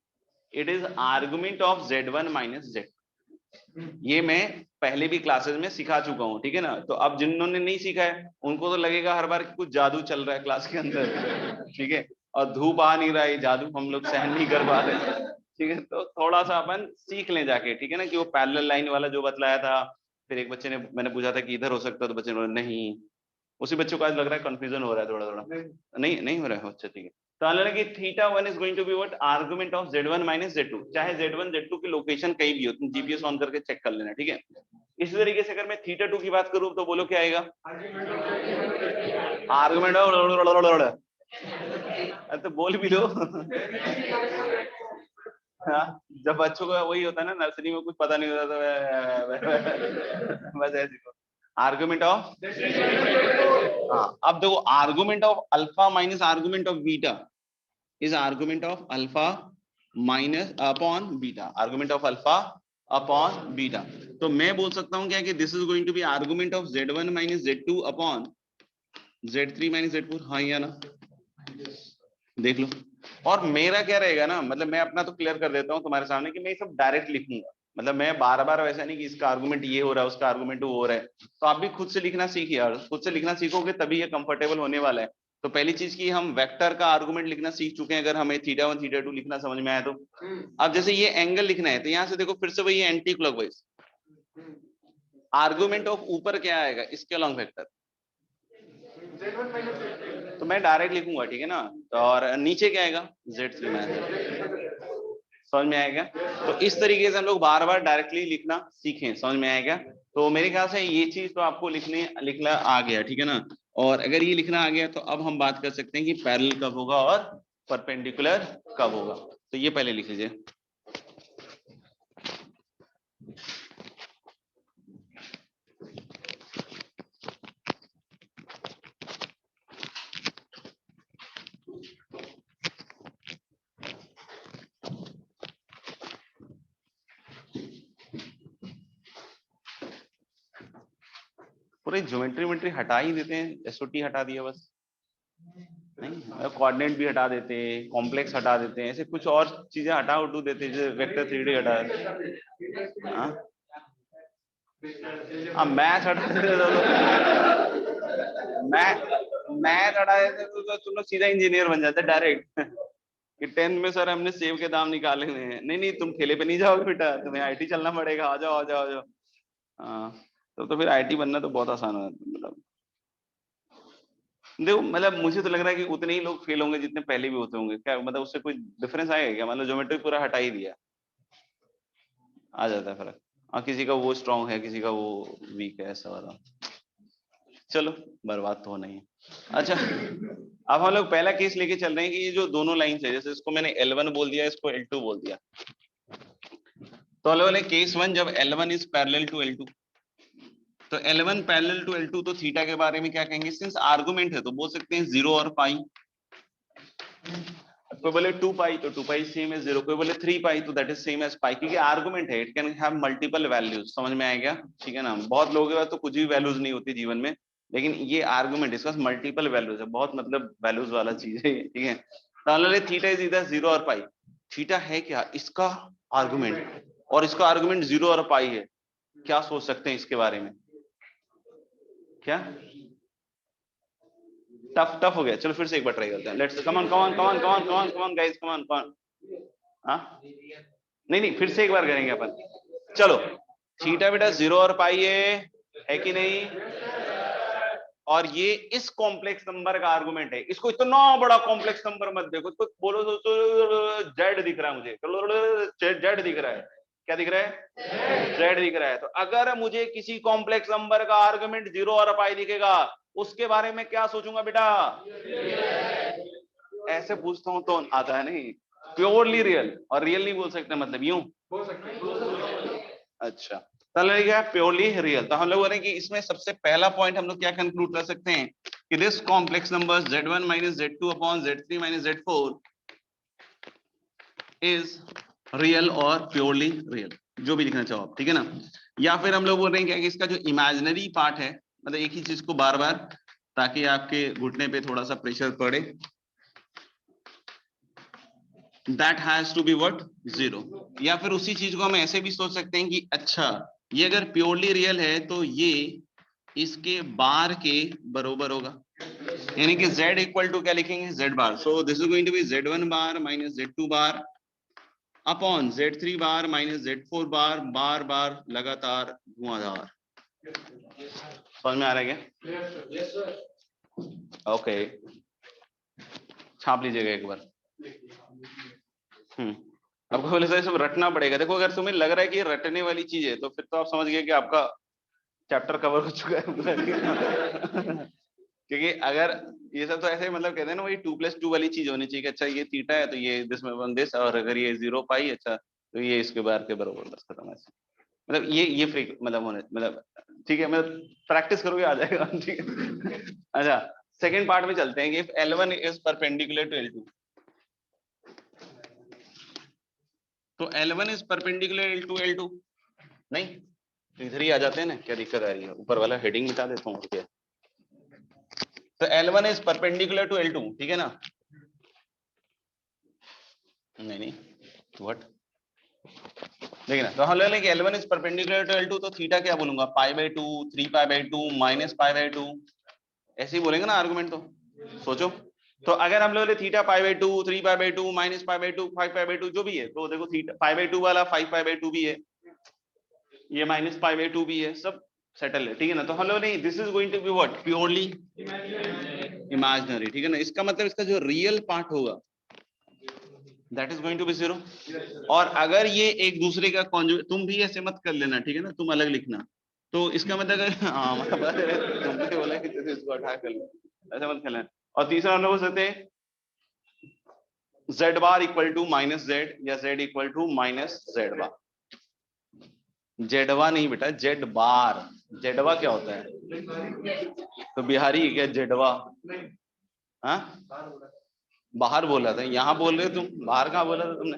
it is argument of Z1 minus Z2। ये मैं पहले भी क्लासेस में सिखा चुका हूँ, ठीक है ना। तो अब जिन्होंने नहीं सीखा है उनको तो लगेगा हर बार कि कुछ जादू चल रहा है क्लास के अंदर, ठीक है, और धूप आ नहीं रहा है, जादू हम लोग सहन नहीं कर पा रहे, ठीक है। तो थोड़ा सा अपन सीख लें जाके, ठीक है ना, कि वो पैरेलल लाइन वाला जो बतलाया था। फिर एक बच्चे ने, मैंने पूछा था कि इधर हो सकता है, तो बच्चे ने बोला नहीं। उसी बच्चों को आज लग रहा है कंफ्यूजन हो रहा है थोड़ा थोड़ा। नहीं नहीं हो रहा है, अच्छा ठीक है। तो अलग कि θ1 is going to be what argument of z1 minus z2, चाहे z1 z2 की लोकेशन कहीं भी हो, तुम जीपीएस ऑन करके चेक कर लेना, ठीक है। इसी तरीके से अगर मैं θ2 की बात करूं तो बोलो क्या आएगा, आर्गुमेंट ऑफ, तो बोल भी लो। हाँ, जब बच्चों का वही होता है ना, नर्सरी में कुछ पता नहीं होता तो बस ऐसे आर्गुमेंट ऑफ, हाँ अब देखो argument of alpha minus argument of beta is argument of alpha minus upon beta, argument of alpha upon beta. तो मैं बोल सकता हूँ क्या कि this is going to be argument of z1 minus z2 upon z3 minus z4, हाँ या ना, देख लो। और मेरा क्या रहेगा ना, मतलब मैं अपना तो क्लियर कर देता हूँ तुम्हारे सामने कि मैं ये सब डायरेक्ट लिखूंगा, मतलब मैं बार बार वैसा नहीं कि इसका आर्गुमेंट ये हो रहा है उसका आर्गुमेंट वो हो रहा है। तो आप भी खुद से लिखना सीखिए यार, खुद से लिखना सीखोगे तभी ये कंफर्टेबल होने वाला है। तो पहली चीज की हम वेक्टर का आर्गुमेंट लिखना सीख चुके हैं, अगर हमें θ1 θ2 लिखना समझ में आया तो। अब जैसे ये एंगल लिखना है तो यहाँ से देखो फिर से वही एंटी क्लॉकवाइज, आर्गुमेंट ऑफ ऊपर क्या आएगा इसके अलोंग वेक्टर, तो मैं डायरेक्ट लिखूंगा, ठीक है ना। और नीचे क्या आएगा z3 माइनस, समझ में आएगा। तो इस तरीके से हम लोग बार बार डायरेक्टली लिखना सीखें, समझ में आएगा। तो मेरे ख्याल से ये चीज तो आपको लिखना आ गया, ठीक है ना। और अगर ये लिखना आ गया तो अब हम बात कर सकते हैं कि पैरेलल कब होगा और परपेंडिकुलर कब होगा। तो ये पहले लिख लीजिए। पूरे ज्योमेट्री मेट्री हटा ही देते हैं, एसओटी हटा दिया बस, नहीं कोऑर्डिनेट भी हटा देते हैं, कॉम्प्लेक्स हटा देते हैं, ऐसे कुछ और चीजें हटा उठू देते हैं, जैसे वेक्टर 3D हटा, मैथ हटा देते मैथ हटा देते तो तुम लोग सीधा इंजीनियर बन जाते डायरेक्ट कि 10th में सर हमने सेब के दाम निकाले हुए हैं। नहीं नहीं तुम ठेले पे नहीं जाओगे बेटा, तुम्हें आईटी चलना पड़ेगा, आ जाओ आ जाओ आ जाओ। हाँ तो फिर आईटी बनना तो बहुत आसान है, मतलब देखो मतलब मुझे तो लग रहा है कि उतने ही लोग फेल होंगे जितने पहले भी होते होंगे, क्या मतलब उससे कोई डिफरेंस आएगा क्या, मतलब ज्योमेट्री पूरा हटा ही दिया, आ जाता है फर्क। हाँ किसी का वो स्ट्रांग है किसी का वो वीक है, ऐसा वाला, चलो बर्बाद तो होना ही है। अच्छा अब हम लोग पहला केस लेके चल रहे हैं कि ये जो दोनों लाइन है, जैसे इसको मैंने L1 बोल दिया, इसको L2 बोल दिया, तो हम लोगों ने केस 1 जब L1 is parallel to L2, तो L1 पैरेलल टू L2 तो थीटा के बारे में क्या कहेंगे, सिंस आर्गुमेंट है तो बोल सकते हैं 0 और पाई, कोई बोले 2 पाई तो 2 पाई सेम है 0, कोई बोले 3 पाई तो दैट इज सेम एज पाई, क्योंकि आर्गुमेंट है, it can have multiple values, समझ में आएगा, ठीक है ना। बहुत लोगों के पास तो कुछ भी वैल्यूज नहीं होती जीवन में, लेकिन ये आर्गुमेंट इसका मल्टीपल वैल्यूज है, बहुत मतलब वैल्यूज वाला चीज है, ठीक है। तो थीटा इज इधर 0 और पाई, थीटा है क्या इसका आर्गुमेंट, और इसका आर्गुमेंट 0 और पाई है, क्या सोच सकते हैं इसके बारे में, क्या टफ हो गया, चलो फिर से एक बार ट्राई करते हैं, let's come on come on come on come on come on come on guys come on come on, हाँ नहीं फिर से एक बार करेंगे अपन, चलो थीटा बेटा 0 और पाई है कि नहीं, और ये इस कॉम्प्लेक्स नंबर का आर्गुमेंट है, इसको इतना बड़ा कॉम्प्लेक्स नंबर मत देखो, इसको बोलो तो जेड दिख रहा है मुझे, जेड दिख रहा है, क्या दिख रहा है, जेड दिख रहा है। तो अगर मुझे किसी कॉम्प्लेक्स नंबर का आर्गुमेंट 0 और पाई दिखेगा, उसके बारे में क्या सोचूंगा बेटा, ऐसे पूछता हूं तो आता है नहीं, प्योरली रियल, और रियल नहीं बोल सकते मतलब यूं बोल सकते, अच्छा चलो प्योरली रियल। तो हम लोग बोल रहे हैं कि इसमें सबसे पहला पॉइंट हम लोग क्या कंक्लूड कर सकते हैं कि this complex numbers z1 minus z2 upon z3 minus z4 is real और प्योरली रियल, जो भी लिखना चाहो आप, ठीक है ना। या फिर हम लोग बोल रहे हैं क्या कि इसका जो इमेजिनरी पार्ट है, मतलब एक ही चीज को बार बार, ताकि आपके घुटने पे थोड़ा सा प्रेशर पड़े, that has to be what 0। या फिर उसी चीज को हम ऐसे भी सोच सकते हैं कि अच्छा ये अगर प्योरली रियल है तो ये इसके बार के बराबर होगा, यानी कि z इक्वल टू क्या लिखेंगे z bar, so this is going to be z1 bar minus z2 bar upon z3 bar minus z4 bar, बार बार लगातार धुआंधार, समझ में आ रहा है क्या, ओके छाप लीजिएगा एक बार। आपको पहले से सब रटना पड़ेगा। देखो अगर तुम्हें लग रहा है कि ये रटने वाली चीज है तो फिर तो आप समझ गए कि आपका चैप्टर कवर हो चुका है। क्योंकि अगर ये सब तो ऐसे मतलब कहते हैं ना, वही 2+2 वाली चीज होनी चाहिए कि अच्छा ये थीटा है तो ये दिस में वन दिस, और अगर ये 0 पाई अच्छा तो ये इसके बार के बराबर, बस खत्म। ऐसे मतलब ये फ्री मतलब होने मतलब ठीक है, मतलब प्रैक्टिस करोगे आ जाएगा। ठीक है। अच्छा सेकंड पार्ट में चलते हैं कि if L1 is perpendicular to L2, तो L1 is perpendicular to L2 नहीं, तो इधर ही आ जाते हैं ना, क्या दिक्कत आ रही है? ऊपर वाला हेडिंग मिटा देता हूँ क्या। तो L1 is perpendicular to L2, ठीक है ना? नहीं व्हाट, देखिए ना, तो हम ले लेंगे L1 is perpendicular to L2, तो थीटा क्या बोलूंगा, π/2, 3π/2 -π/2, ऐसे ही बोलेंगे ना आर्गुमेंट। तो सोचो, तो अगर हम लोग थीटा π/2, 3π/2 -π/2 5π/2 जो भी है, तो देखो थीटा π/2 वाला 5π/2 भी है, ये -π/2 भी है, सब सेटल है, ठीक है ना? तो हम लोग नहीं, this is going to be what, purely imaginary, ठीक है ना? इसका मतलब इसका जो रियल पार्ट होगा that is going to be 0। और अगर ये एक दूसरे का कॉन्जुगेट, तुम भी ऐसे मत कर लेना, ठीक है ना? तुम अलग लिखना। तो इसका मतलब अगर हाँ मतलब तुमने बोला कि इसको हटा कर लो, ऐसा मत करना। और तीसरा हम लोग सकते हैं z bar equal to -z या z equal to -z bar. जेडवा नहीं बेटा, जेड बार। जेडवा क्या होता है? तो बिहारी है क्या जेडवा? हाँ बाहर बोला था, यहाँ बोल रहे हो तुम, बाहर कहाँ बोला था तुमने?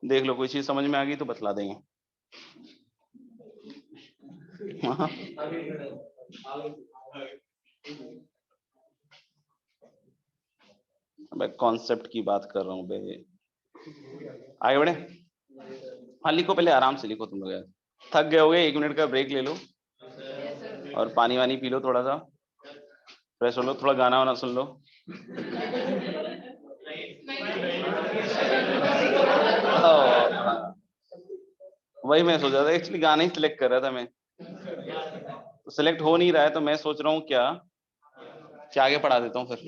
देख लो कोई चीज समझ में आ गई तो बतला देंगे। हाँ। मैं कॉन्सेप्ट की बात कर रहा हूँ बे, आगे बढ़े। हाँ लिखो, पहले आराम से लिखो तुम लोग यार, थक गए होगे, 1 मिनट का ब्रेक ले लो और पानी वानी पी लो, थोड़ा सा फ्रेश हो लो, थोड़ा गाना वाना सुन लो। वही मैं सोच रहा था, एक्चुअली गाना ही सिलेक्ट कर रहा था मैं, तो सिलेक्ट हो नहीं रहा है, तो मैं सोच रहा हूँ क्या आगे पढ़ा देता हूँ फिर।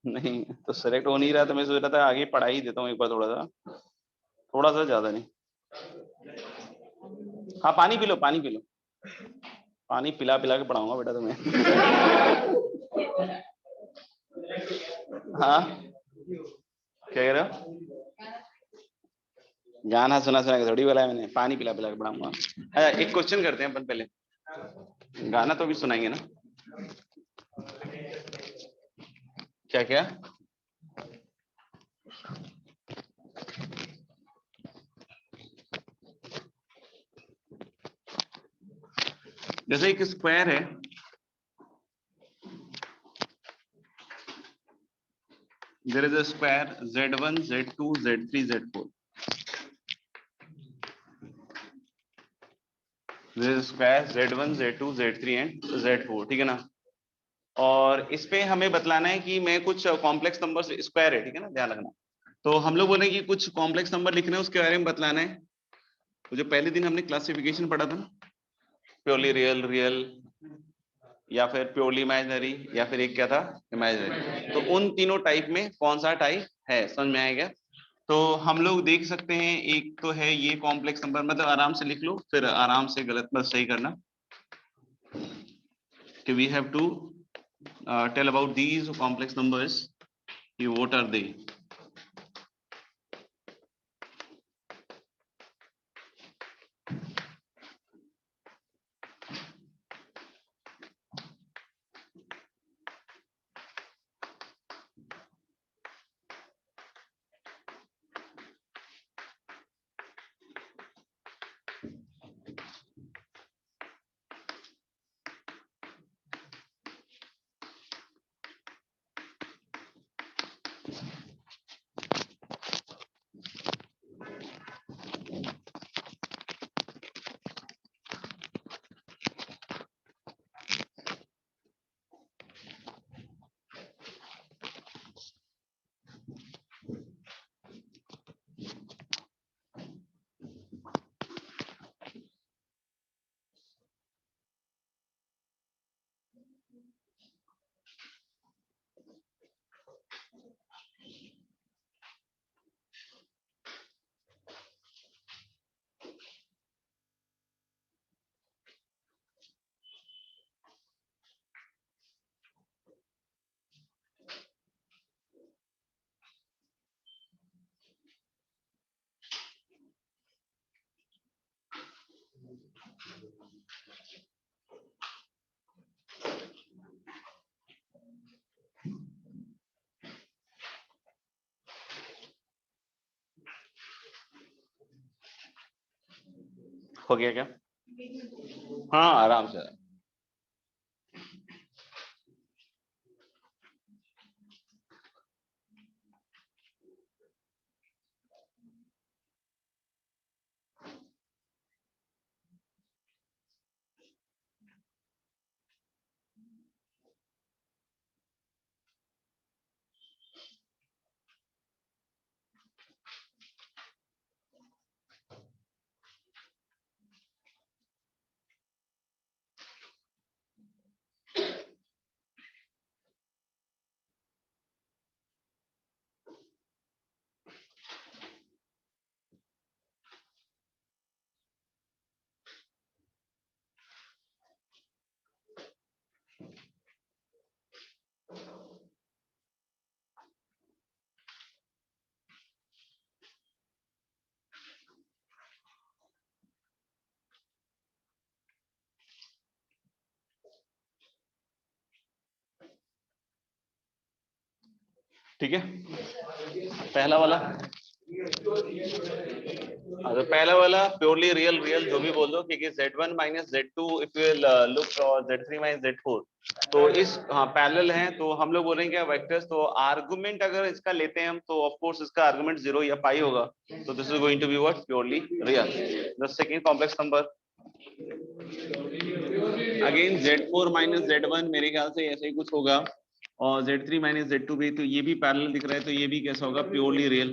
नहीं तो सिलेक्ट हो नहीं रहा, तो मैं सोच रहा था आगे पढ़ा ही देता हूँ एक बार, थोड़ा सा ज्यादा नहीं। हाँ पानी पी लो, पानी पी लो, पानी पिला पिला के पढ़ाऊंगा बेटा तुम्हें। हाँ क्या कह रहे हो? गाना सुना सुना के थोड़ी बोला है मैंने, पानी पिला पिला के पढ़ाऊंगा। अच्छा एक क्वेश्चन करते हैं अपन पहले, गाना तो भी सुनाएंगे ना। क्या क्या? जैसे एक स्क्वायर है, there is a square z1 z2 z3 z4, there is a square z1 z2 z3 and z4, ठीक है ना? और इस पे हमें बतलाना है कि मैं कुछ कॉम्प्लेक्स नंबर, स्क्वायर है ठीक है ना, ध्यान रखना। तो हम लोग बोले कि कुछ कॉम्प्लेक्स नंबर लिखने हैं, उसके बारे में बतलाना है। तो जो पहले दिन हमने क्लासिफिकेशन पढ़ा था ना, प्योरली रियल, रियल या फिर प्योरली इमेजिनरी, या फिर एक क्या था इमेजिनरी, तो उन तीनों टाइप में कौन सा टाइप है, समझ में आएगा? तो हम लोग देख सकते हैं, एक तो है ये कॉम्प्लेक्स नंबर, मतलब आराम से लिख लो फिर आराम से गलत मत सही करना, कि we have to tell about these complex numbers, कि व्हाट आर दे। हो गया क्या? हाँ आराम से। ठीक है, पहला वाला। तो पहला वाला प्योरली रियल, रियल जो भी बोल दो, क्योंकि Z1 minus Z2 if you look और Z3 माइनस Z4 तो इस हाँ पैरेलल हैं, तो हम लोग बोलेंगे क्या वेक्टर्स। तो आर्गुमेंट अगर इसका लेते हैं हम, तो ऑफ कोर्स इसका आर्गुमेंट 0 या पाई होगा, तो this is going to be what purely real. The second complex number again Z4 minus Z1 मेरे ख्याल से ऐसे ही कुछ होगा, और Z3 माइनस Z2 भी, तो ये भी पैरेलल दिख रहा है, तो ये भी कैसा होगा purely real.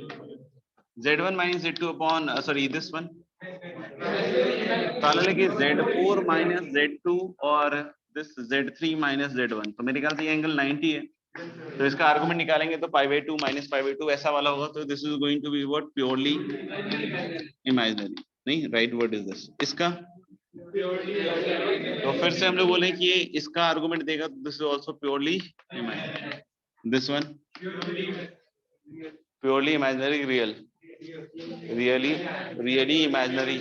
Z1 minus Z2 upon sorry this one parallel है कि Z4 माइनस Z2 और दिस Z3 माइनस Z1, तो मेरे ख्याल से ये एंगल 90 है, तो इसका आर्गुमेंट निकालेंगे तो π/2 माइनस π/2 ऐसा वाला होगा, तो this is going to be what purely imaginary, नहीं राइट वर्ड इज दिस इसका। तो फिर से हम लोग बोले कि ये इसका आर्गुमेंट देगा, this is also purely imaginary, this one purely imaginary real, really really imaginary,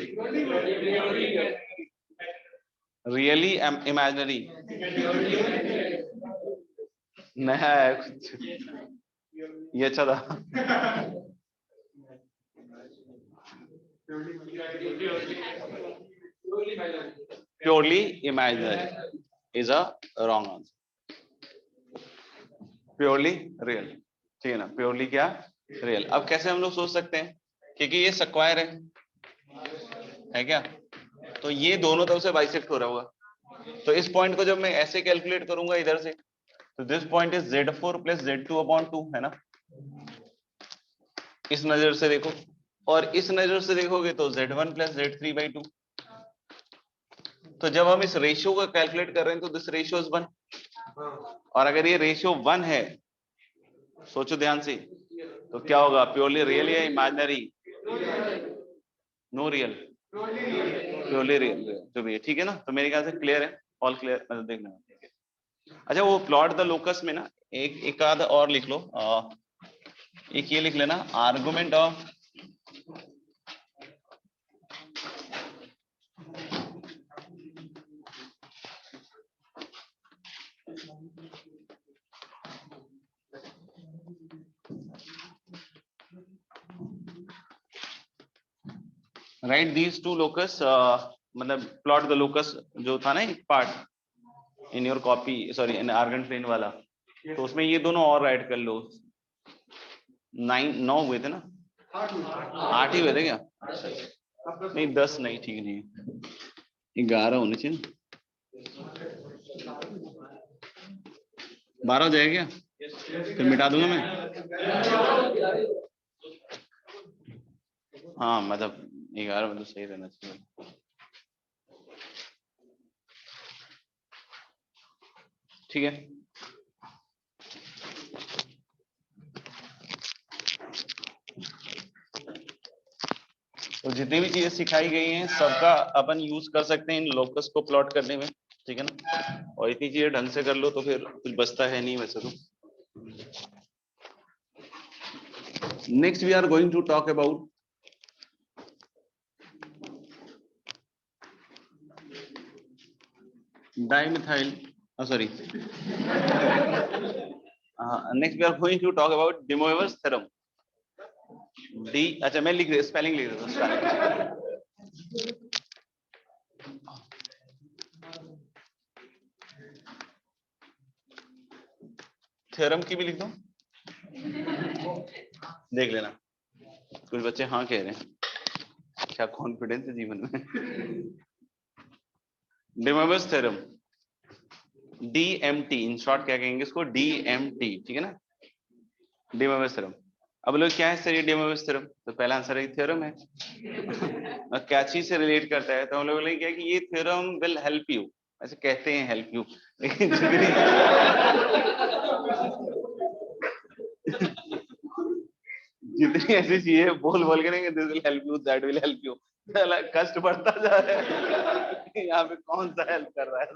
really imaginary नहीं कुछ ये अच्छा था। Purely imaginary is a wrong answer, purely real, ठीक है ना, प्योरली क्या रियल। अब कैसे हम लोग सोच सकते हैं, क्योंकि ये स्क्वायर है क्या, तो ये दोनों तरफ से बाइसेक्ट हो रहा होगा, तो इस पॉइंट को जब मैं ऐसे कैलकुलेट करूंगा इधर से, तो this point is Z4 plus Z2 upon 2 है ना, इस नजर से देखो, और इस नजर से देखोगे तो Z1 प्लस Z3/2। तो जब हम इस रेशियो को कैलकुलेट कर रहे हैं तो दिस रेशियो इज 1, और अगर ये रेशियो 1 है, सोचो ध्यान से, तो क्या होगा प्योरली रियल या imaginary? No real, purely real जो भी है, ठीक है ना। तो मेरे ख्याल से क्लियर है, ऑल क्लियर, मतलब देखना। अच्छा वो प्लॉट द लोकस में ना एक आध और लिख लो, एक ये लिख लेना argument of right these two locus, मतलब प्लॉट द लोकस जो था ना एक part in your copy, sorry in Argand plane वाला, तो उसमें ये दोनों और ऐड कर लो। 9 हुए थे ना, 8 ही हुए थे क्या? नहीं 10 नहीं, ठीक नहीं 11 होने चाहिए, 12 हो जाएगा क्या? फिर मिटा दूंगा मैं। हाँ मतलब 11 मतलब सही रहना चाहिए। ठीक है, तो जितनी भी चीजें सिखाई गई हैं सबका अपन यूज कर सकते हैं इन लोकस को प्लॉट करने में, ठीक है ना। और इतनी चीजें ढंग से कर लो तो फिर कुछ बचता है नहीं वैसे तो। Next we are going to talk about dimethyl, sorry, next we are going to talk about De Moivre's theorem. D, अच्छा मैं लिख दे, स्पेलिंग लिख देता हूँ, स्पेलिंग। थ्योरम की भी लिख दो, देख लेना। कुछ बच्चे हाँ कह रहे हैं, क्या कॉन्फिडेंस है जीवन में। De Moivre's theorem, DMT, in short क्या कहेंगे इसको, DMT, ठीक है ना, De Moivre's theorem। अब लोग क्या है सर ये De Moivre's theorem, तो पहला आंसर है थ्योरम है। और क्या चीज से रिलेट करता है, तो हम लोगों ने क्या कि ये थ्योरम विल हेल्प यू, ऐसे कहते हैं हेल्प यू, लेकिन जितनी ऐसी चीजें बोल बोल के नहीं, this will help you, that will help you, कष्ट बढ़ता जा रहा है। यहाँ पे कौन सा हेल्प कर रहा है,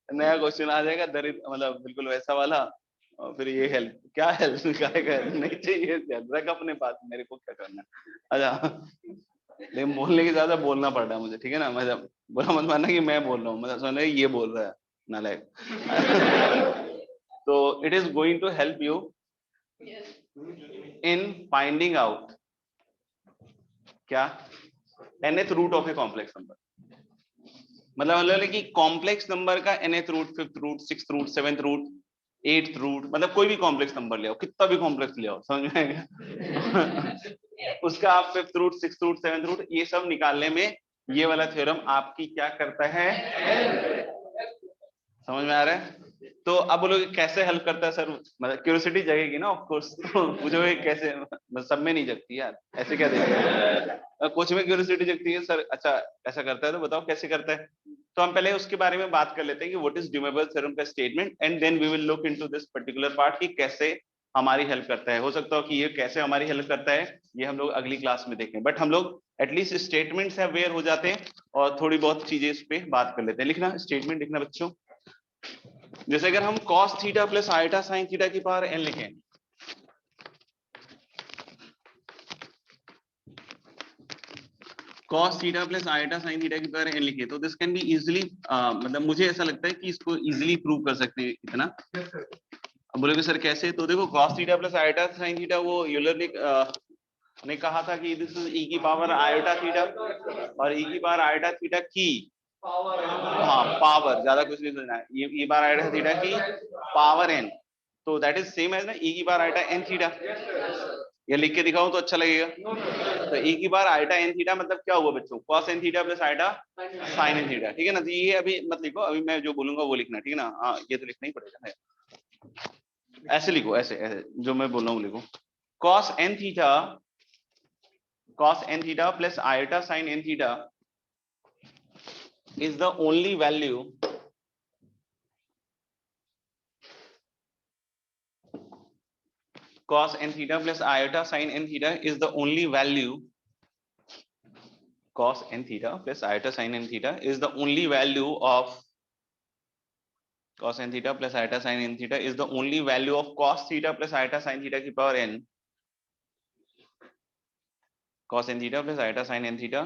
नया क्वेश्चन आ जाएगा दरिद्र, मतलब बिल्कुल वैसा वाला, और फिर ये हेल्प, क्या हेल्प नहीं चाहिए, रख अपने पास, मेरे को क्या करना। अच्छा, लेकिन बोलने की ज्यादा बोलना पड़ रहा है मुझे, ठीक है ना, मतलब बुरा मत मानना कि मैं बोल रहा हूँ, मतलब सुन रहे ये बोल रहा है नालायक। तो it is going to help you in finding out क्या, nth root of a complex number, मतलब कि कॉम्प्लेक्स नंबर का nth root, fifth root, sixth root, seventh root, eighth root, मतलब कोई भी कॉम्प्लेक्स नंबर ले आओ, कितना भी कॉम्प्लेक्स ले आओ, समझ में आएगा। उसका आप fifth root, sixth root, seventh root, ये सब निकालने में ये वाला थ्योरम आपकी क्या करता है, समझ में आ रहा है। तो अब बोलोगे कैसे हेल्प करता है सर, मतलब क्यूरियोसिटी जगेगी ना, ऑफ कोर्स, तो पूछोगे कैसे, सब में नहीं जगती यार, ऐसे क्या देखते, कुछ में क्यूरियोसिटी जगती है सर, अच्छा ऐसा करता है तो बताओ कैसे करता है। तो हम पहले उसके बारे में बात कर लेते हैं कि what is De Moivre's theorem का statement, and then we will look into this particular part कि कैसे हमारी हेल्प करता है। हो सकता हो कि ये कैसे हमारी हेल्प करता है ये हम लोग अगली क्लास में देखें, बट हम लोग एटलीस्ट स्टेटमेंट से अवेयर हो जाते हैं और थोड़ी बहुत चीजें इस पे बात कर लेते हैं। लिखना स्टेटमेंट, लिखना बच्चों, जैसे अगर हम cos theta plus iota sine theta की पावर n लिखें, cos theta plus iota sine theta की पावर n लिखे, तो दिस कैन बी इजीली, मतलब मुझे ऐसा लगता है कि इसको इजीली प्रूव कर सकते हैं इतना। अब बोलोगे सर कैसे, तो देखो cos theta plus iota sine theta, वो यूलर ने कहा था कि दिस इज e की पावर आइटा थीटा, और e की पावर आइटा थीटा की हाँ पावर, ज्यादा कुछ नहीं सुनना है, ये बार आइटा थीटा की पावर n, तो दैट इज सेम एज ना e की बार आइटा n थीटा। ये लिख के दिखाऊं तो अच्छा लगेगा, तो e की बार आइटा n थीटा मतलब क्या हुआ बच्चों, cos n theta plus iota sin n theta, ठीक है ना। तो ये अभी मत लिखो, अभी मैं जो बोलूंगा वो लिखना, ठीक है ना। हाँ ये तो लिखना ही पड़ेगा ना, ऐसे लिखो, ऐसे ऐसे जो मैं बोल रहा हूँ लिखो, cos n theta plus iota sin n theta is the only value cos n theta plus iota sin n theta is the only value, cos n theta plus iota sin n theta is the only value of cos n theta plus iota sin n theta is the only value of cos theta plus iota sin theta की power n, cos n theta plus iota sin n theta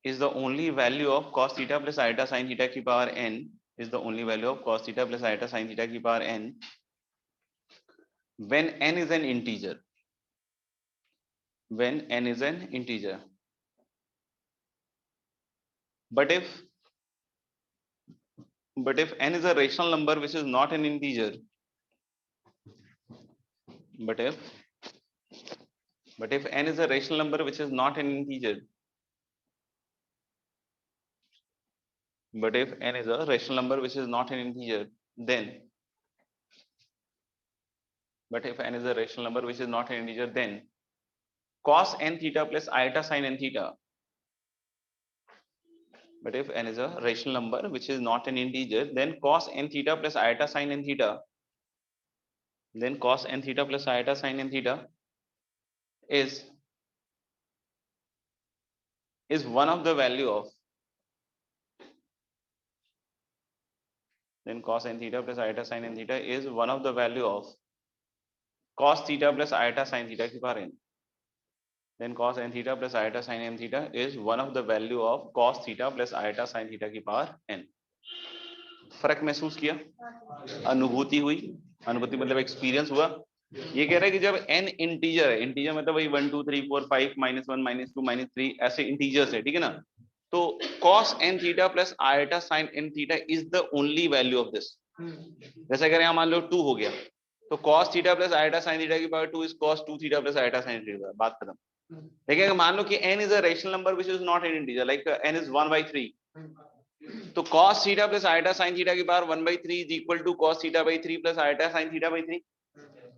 is the only value of cos theta plus iota sin theta की power n is the only value of cos theta plus iota sin theta की power n when n is an integer, when n is an integer, but if n is a rational number which is not an integer, but if n is a rational number which is not an integer, but if n is a rational number which is not an integer, then but if n is a rational number which is not an integer, then cos n theta plus iota sin n theta, but if n is a rational number which is not an integer, then cos n theta plus iota sin n theta, then cos n theta plus iota sin n theta is one of the value of, then cos n theta plus iota sin n theta is one of the value of cos theta plus iota sin theta की power n, then cos n theta plus iota sin n theta is one of the value of cos theta plus iota sin theta की power n. फर्क महसूस किया, अनुभूति हुई, अनुभूति मतलब experience हुआ। ये कह रहा है कि जब n इंटीजर है, इंटीजर मतलब वही 1 2 3 4 5 -1 -2 -3 ऐसे इंटीजर्स है, ठीक है ना, तो cos n theta plus iota sine n theta is the only value of this. जैसे अगर यहाँ मान लो 2 हो गया तो cos theta plus iota sine theta की power 2 is cos 2 theta plus iota sine theta, बात खत्म। लेकिन अगर मान लो कि n is a rational number which is not an integer, like n is 1/3, तो cos theta plus iota sine theta की power 1/3 is equal to cos theta by 3 plus iota sine theta by 3।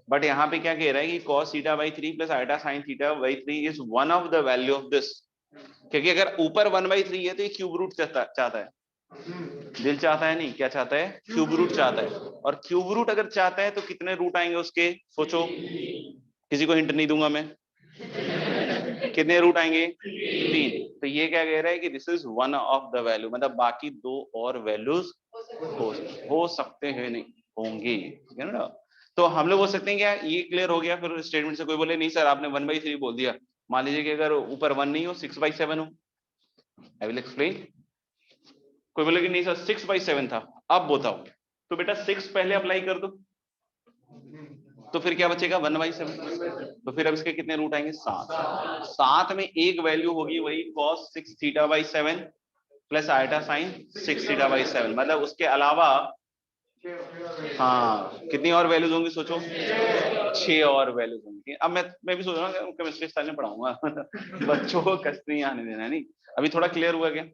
But यहाँ पे क्या कह रहा है कि cos theta by 3 plus iota sine theta by 3 is one of the value of this, क्योंकि अगर ऊपर 1/3 है तो ये क्यूब रूट चाहता है, दिल चाहता है नहीं, क्या चाहता है, क्यूब रूट चाहता है। और क्यूब रूट अगर चाहता है तो कितने रूट आएंगे उसके, सोचो, किसी को हिंट नहीं दूंगा मैं, कितने रूट आएंगे, 3। तो ये क्या कह रहा है कि this is one of the value, मतलब बाकी 2 और वैल्यूज हो सकते हैं, नहीं होंगे, ठीक है ना। तो हम लोग बोल सकते हैं क्या, ये क्लियर हो गया। फिर स्टेटमेंट से कोई बोले नहीं सर आपने 1/3 बोल दिया, मान लीजिए कि अगर ऊपर 1 नहीं हो 6/7 हो, आई विल एक्सप्लेन। कोई बोले कि नहीं सर 6/7 था, अब बताओ, तो बेटा 6 पहले अप्लाई कर दो, तो फिर क्या बचेगा 1/7। तो फिर अब इसके कितने रूट आएंगे, 7 में एक वैल्यू होगी वही cos 6 theta by 7 plus iota sine 6 theta by 7, मतलब उसके अलावा हाँ कितनी और वैल्यूज होंगी, सोचो 6 और वैल्यूज होंगी। अब मैं भी सोच रहा हूँ केमिस्ट्री स्टाइल में पढ़ाऊंगा बच्चों को कष्ट नहीं आने देना, नहीं अभी थोड़ा क्लियर हुआ क्या।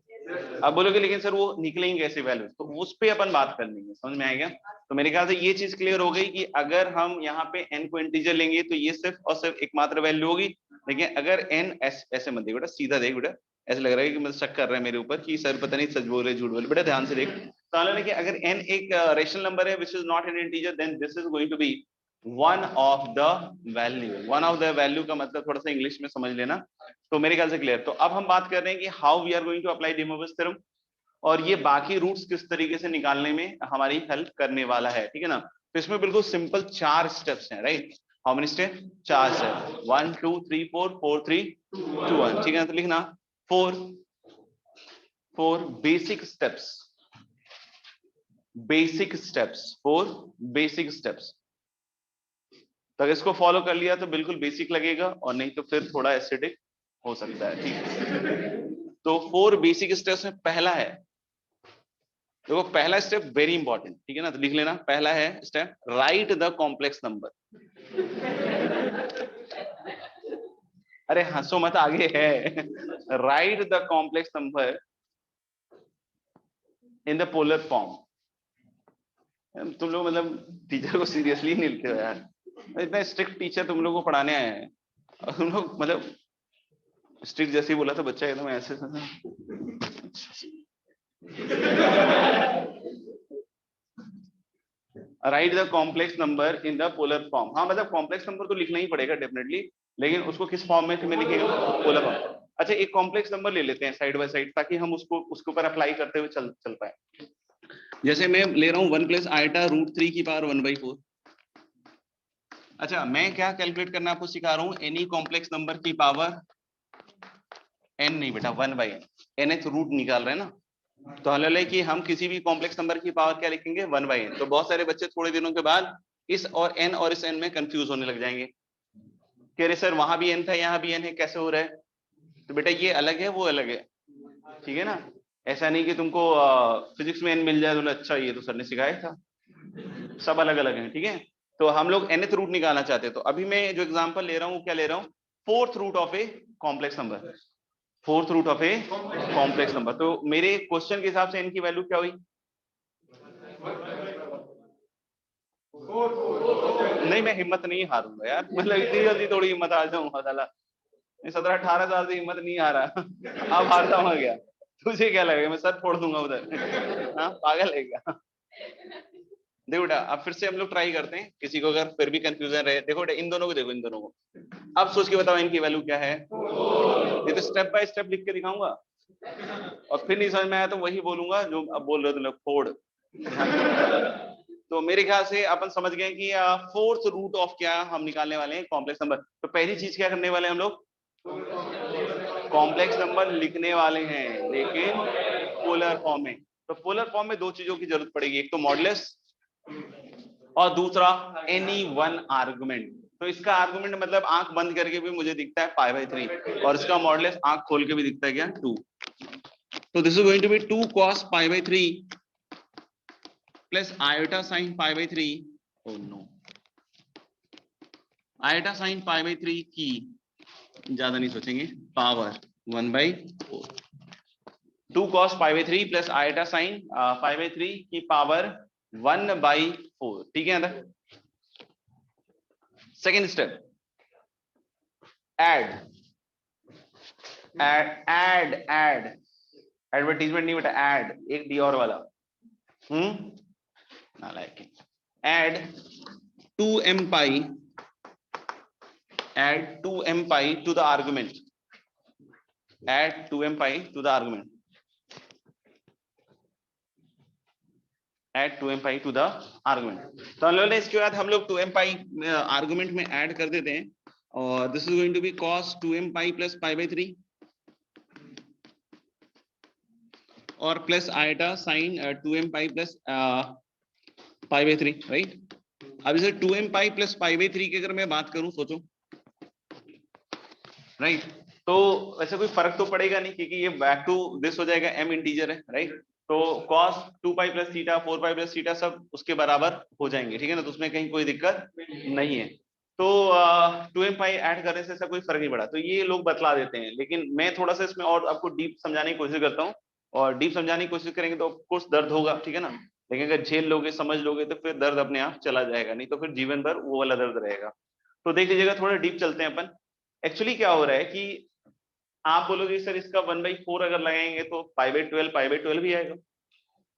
अब बोलोगे लेकिन सर वो निकलेंगे कैसे वैल्यूज, तो उस पे अपन बात कर लेंगे, समझ में आएगा। तो मेरे ख्याल से ये चीज क्लियर हो गई कि अगर हम यहाँ पे n को इंटीजर लेंगे तो ये सिर्फ और सिर्फ एकमात्र वैल्यू होगी। लेकिन अगर n ऐसे मत देख बेटा, सीधा देख बेटा, ऐसे लग रहा है कि मतलब शक कर रहा है मेरे ऊपर कि सर पता नहीं सच बोल रहे झूठ बोल रहे, बेटा ध्यान से देख। तो कि अगर n एक रेशनल नंबर है which is not an integer, then this is going to be one of the value. One of the value का मतलब थोड़ा सा इंग्लिश में समझ लेना। तो मेरे ख्याल से क्लियर। तो अब हम बात कर रहे हैं कि how we are going to apply de Moivre's theorem, और ये बाकी रूट्स किस तरीके से निकालने में हमारी हेल्प करने वाला है, ठीक है ना। तो इसमें बिल्कुल सिंपल 4 स्टेप्स हैं, right. How many step, 4 step, 1 2 3 4 4 3 2 1, ठीक है ना। तो लिखना 4 basic steps, basic steps, 4 basic steps. तो अगर इसको फॉलो कर लिया तो बिल्कुल बेसिक लगेगा, और नहीं तो फिर थोड़ा एसिडिक हो सकता है, ठीक है। तो 4 बेसिक स्टेप्स में पहला है, देखो पहला स्टेप वेरी इंपॉर्टेंट, ठीक है ना। तो लिख लेना, पहला है step right the complex number. अरे हंसो मत, आगे है right the complex number in the polar form. तुम लोग मतलब टीचर को सीरियसली नहीं लेते हो यार, इतना स्ट्रिक्ट टीचर तुम लोग को पढ़ाने आए हैं, और तुम लोग मतलब स्ट्रिक्ट जैसे ही बोला था बच्चा एकदम ऐसे right the complex number in the polar form. हाँ मतलब कॉम्प्लेक्स नंबर तो लिखना ही पड़ेगा डेफिनेटली, लेकिन उसको किस फॉर्म में तुम्हें लिखेगा, पोलर फॉर्म। अच्छा एक कॉम्प्लेक्स नंबर ले लेते हैं साइड बाय साइड, ताकि हम उसको उसके ऊपर अप्लाई करते हुए चल पाए। जैसे मैं ले रहा हूँ 1 प्लस आयटा रूट 3 की पावर 1/4। अच्छा मैं क्या कैलकुलेट करना आपको सिखा रहा हूँ, एनी कॉम्प्लेक्स नंबर की पावर n नहीं बेटा 1/n, nth रूट निकाल रहे हैं ना। तो हाल है कि हम किसी भी कॉम्प्लेक्स नंबर की पावर क्या लिखेंगे 1/n। तो बहुत सारे बच्चे थोड़े दिनों के बाद इस और n और इस n में कंफ्यूज होने लग जाएंगे कि अरे सर वहां भी n था यहाँ भी n है, कैसे हो रहा है। तो बेटा ये अलग है वो अलग है, ठीक है ना। ऐसा नहीं कि तुमको फिजिक्स में n मिल जाए तो अच्छा ये तो सर ने सिखाया था, सब अलग अलग है, ठीक है। तो हम लोग nth रूट निकालना चाहते हैं। तो अभी मैं जो एग्जांपल ले रहा हूँ क्या ले रहा हूँ, 4th root of a complex number, 4th root of a complex number. तो मेरे क्वेश्चन के हिसाब से n की वैल्यू क्या हुई, नहीं मैं हिम्मत नहीं हारूंगा यार, मतलब इतनी जल्दी थोड़ी हिम्मत आ जाऊंगा साला, 17-18 साल से हिम्मत नहीं आ रहा अब हारता हूँ क्या, तुझे क्या लगेगा मैं सर फोड़ दूंगा उधर, हाँ पागल है क्या। देखो बेटा अब फिर से हम लोग ट्राई करते हैं, किसी को अगर फिर भी कंफ्यूजन रहे। देखो बेटा इन दोनों को देखो, इन दोनों को अब सोच के बताओ इनकी वैल्यू क्या है। ये तो स्टेप बाय स्टेप लिख के दिखाऊंगा, और फिर नहीं समझ में आया तो वही बोलूंगा जो अब बोल रहे हो तुम लोग, फोड़। तो मेरे ख्याल से अपन समझ गए कि 4th रूट ऑफ क्या हम निकालने वाले हैं, कॉम्प्लेक्स नंबर। तो पहली चीज क्या करने वाले हैं हम लोग, कॉम्प्लेक्स नंबर लिखने वाले हैं लेकिन पोलर फॉर्म में। तो पोलर फॉर्म में दो चीजों की जरूरत पड़ेगी, एक तो मॉडुलस और दूसरा एनी वन आर्गुमेंट। तो इसका आर्गुमेंट मतलब आंख बंद करके भी मुझे दिखता है π/3 और इसका मॉडुलस आंख खोल के भी दिखता है क्या 2। तो this is going to be 2 cos π/3 plus iota sine π/3। Oh no, iota sine π/3 की ज्यादा नहीं सोचेंगे power 1/4। 2 cos π/3 plus iota sine π/3 की पावर 1/4। ठीक है ना। सेकेंड स्टेप, ऐड एडवर्टीजमेंट नहीं बेटा, ऐड एक डी और वाला। नालायक, add 2m pi, add 2m pi to the argument, add 2m pi to the argument, add 2m pi to the argument। तो हम लोग ने इसके बाद हम लोग 2m pi आर्गुमेंट में ऐड कर देते हैं और this is going to be cos 2m pi plus π/3 और plus iota sine 2m pi plus π/3, right. अब इसे 2m pi प्लस π/3 की अगर मैं बात करूं, सोचो, राइट तो वैसे कोई फर्क तो पड़ेगा नहीं क्योंकि ये बैक टू दिस हो जाएगा, m इंटीजर है, राइट। तो cos 2π plus theta 4π plus theta सब उसके बराबर हो जाएंगे, ठीक है ना, तो उसमें कहीं कोई दिक्कत नहीं है। तो 2m पाई ऐड करने से ऐसा कोई फर्क नहीं पड़ा, तो ये लोग बतला देते हैं, लेकिन मैं थोड़ा सा इसमें और आपको डीप समझाने की कोशिश करता हूँ और डीप समझाने की कोशिश करेंगे तो ऑफकोर्स दर्द होगा, ठीक है ना, लेकिन अगर झेल लोगे समझ लोगे तो फिर दर्द अपने आप चला जाएगा, नहीं तो फिर जीवन भर वो वाला दर्द रहेगा। तो देख लीजिएगा, थोड़ा डीप चलते हैं अपन। एक्चुअली क्या हो रहा है कि आप बोलोगे सर इसका 1/4 अगर लगाएंगे तो π/12 भी आएगा,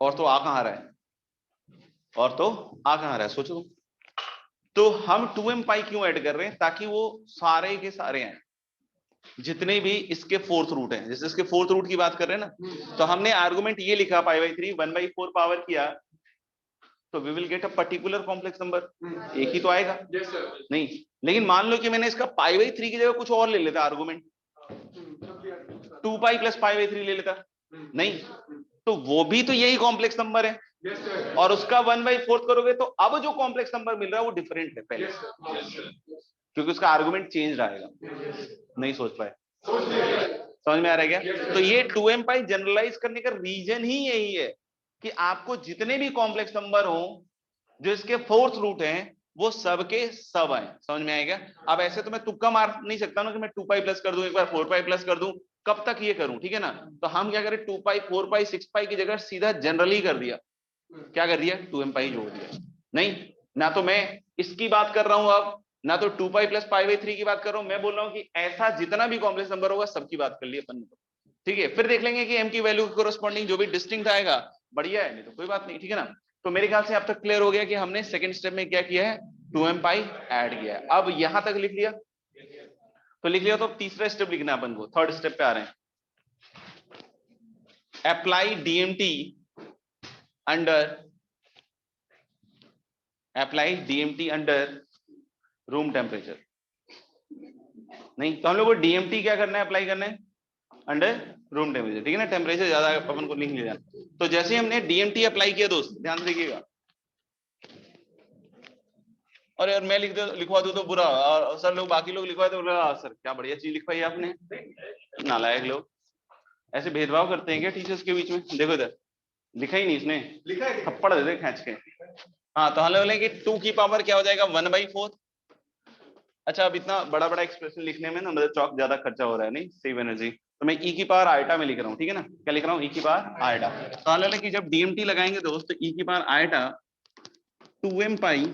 और तो आ कहाँ रहा है, और तो आ कहाँ रहा है, सोचो। तो हम 2m पाई क्यों ऐड कर रहे हैं, ताकि वो सारे के सारे हैं जितने भी इसके फोर्थ रूट हैं, जैसे इसके फोर्थ रूट की बात कर रहे हैं ना, तो हमने आर्गुमेंट ये लिखा π/3 1/4 पावर किया, तो we will get a particular complex number, एक ही तो आएगा नहीं। लेकिन मान लो कि मैंने इसका π/3 की जगह कुछ और ले लेता आर्गुमेंट, 2π प्लस π/3 ले लेता, नहीं, तो वो भी तो यही कॉम्प्लेक्स नंबर है, और उसका 1/4 करोगे तो अब जो कॉम्प्लेक्स नंबर मिल रहा है वो डिफरेंट है पहले, क्योंकि उसका आर्गुमेंट चेंज रहेगा। नहीं सोच पाए, समझ में आ रहा है क्या। तो ये 2m पाई जनरलाइज करने का रीजन ही यही है कि आपको जितने भी कॉम्प्लेक्स नंबर हो जो इसके फोर्थ रूट हैं वो सबके सब आए, समझ में आएगा। अब ऐसे तो मैं तुक्का मार नहीं सकता ना कि मैं 2π प्लस कर दूं, एक बार 4π प्लस कर दूं, कब तक ये करूं, ठीक है ना। तो हम क्या करें, 2π 4π 6π की जगह सीधा जनरली कर दिया, क्या कर दिया, 2m पाई जोड़ दिया। नहीं, ना तो मैं इसकी बात कर रहा हूं अब, ना तो 2π प्लस π/3 की बात कर रहा हूं, मैं बोल रहा हूं कि ऐसा जितना भी कॉम्प्लेक्स नंबर होगा सबकी बात कर ली अपन, ठीक है। फिर देख लेंगे कि m की वैल्यू के कोरस्पॉन्डिंग जो भी डिस्टिंक्ट आएगा बढ़िया है, नहीं तो कोई बात नहीं, ठीक है ना। तो मेरे ख्याल से अब तक क्लियर हो गया कि हमने सेकंड स्टेप में क्या किया है, 2m पाई ऐड किया है। अब यहां तक लिख लिया, तो लिख लिया, तो अब तीसरा स्टेप लिखना है अपन को, थर्ड स्टेप पे आ रहे हैं। Apply DMT under room temperature. नहीं, तो हम लोग को डीएमटी क्या करना है, अप्लाई करना है अंडर रूम टेम्परेचर, ठीक है ना, टेम्परेचर ज्यादा अपन को लिख लिया। तो जैसे हमने डीएमटी अप्लाई किया दोस्त, ध्यान देखिएगा, और यार मैं लिखवा दूं तो बुरा, और सर लोग बाकी लोग लिखवाए तो बोला सर क्या बढ़िया चीज लिखवाई आपने, नालायक लोग ऐसे भेदभाव करते हैं क्या टीचर्स के बीच में। देखो इधर लिखा ही नहीं इसने, थप्पड़ दे दे खींच के। हाँ, तो हम लोग बोले कि 2 की पावर क्या हो जाएगा 1/4। अच्छा, अब इतना बड़ा बड़ा एक्सप्रेशन लिखने में ना मतलब चौक ज्यादा खर्चा हो रहा है, नहीं सेव एनर्जी, तो मैं e की पावर आयटा में लिख रहा हूँ, ठीक है ना, क्या लिख रहा हूँ, e की पावर आयटा। तो हम लोग कि जब डीएमटी लगाएंगे दोस्त, e की पावर आयटा 2m पाई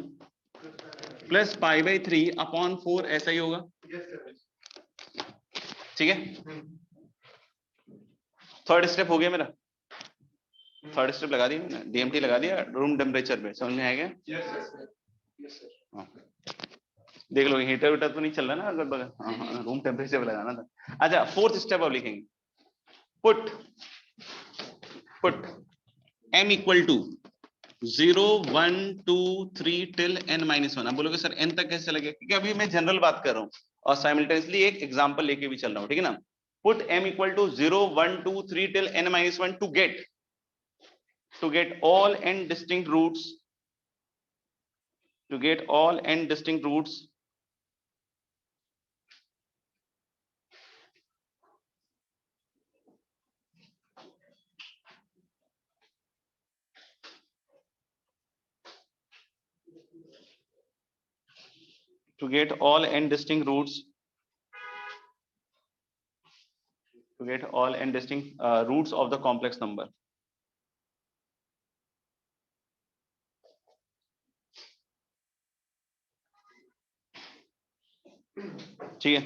प्लस π/3 अपॉन 4 ऐसा ही होगा, ठीक है। थर्ड स्टेप हो गया मेरा, थर्ड स्टेप लगा दिया मैंने, डीएमटी लगा दिया रूम टेम्परेचर पे, समझ में आएगा। देख लो हीटर वीटर तो नहीं चल रहा ना अगर बगल, रूम टेम्परेचर पे लगाना था। अच्छा, फोर्थ स्टेप अब लिखेंगे, put m equal to 0 1 2 3 till n-1। अब बोलोगे सर n तक कैसे चला गया, क्योंकि अभी मैं जनरल बात कर रहा हूँ और साइमल्टेनियसली एक एग्जांपल लेके भी चल रहा हूँ, ठीक है ना। Put m equal to 0 1 2 3 till n-1 to get to get all n distinct roots, to get all n distinct roots, to get all n distinct roots, to get all n distinct roots of the complex number. ठीक है,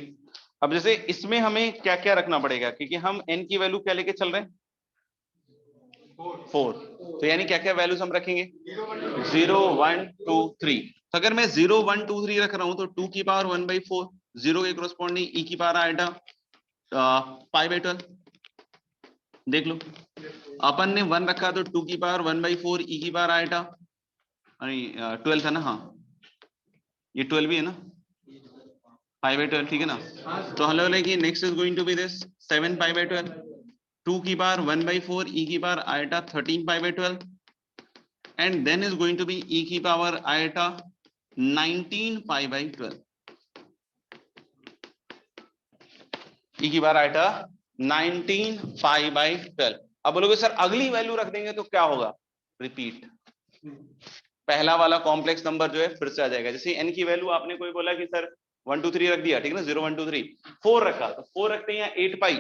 अब जैसे इसमें हमें क्या क्या रखना पड़ेगा, क्योंकि हम n की वैल्यू क्या लेके चल रहे हैं 4, तो यानी क्या क्या वैल्यूज हम रखेंगे 0 1 2 3। तो अगर मैं 0 1 2 3 रख रहा हूं तो 2 की पावर 1/4, 0 के कॉरस्पॉन्डिंग e की पावर आएगा π/12। देख लो अपन ने 1 रखा तो 2 की पावर 1/4 e की पावर आएगा, अरे 12 था ना, हाँ ये 12 भी है ना, π/12, ठीक है ना। तो हलो लेगी next is going to be this 7 π/12, 2 की पावर 1/4 e की पावर आएगा 13 π/12, and then is going to be e की पावर आएगा 19 π/12, e की पावर आएगा 19 π/12। अब बोलोगे सर अगली वैल्यू रख देंगे तो क्या होगा, रिपीट, पहला वाला कॉम्प्लेक्स नंबर जो है फिर से आ जाएगा। जैसे n की वैल्यू आपने कोई बोला कि सर 1 2 3 रख दिया, ठीक है ना, 0 1 2 3, 4 रखा तो 4 रखते हैं 8 पाई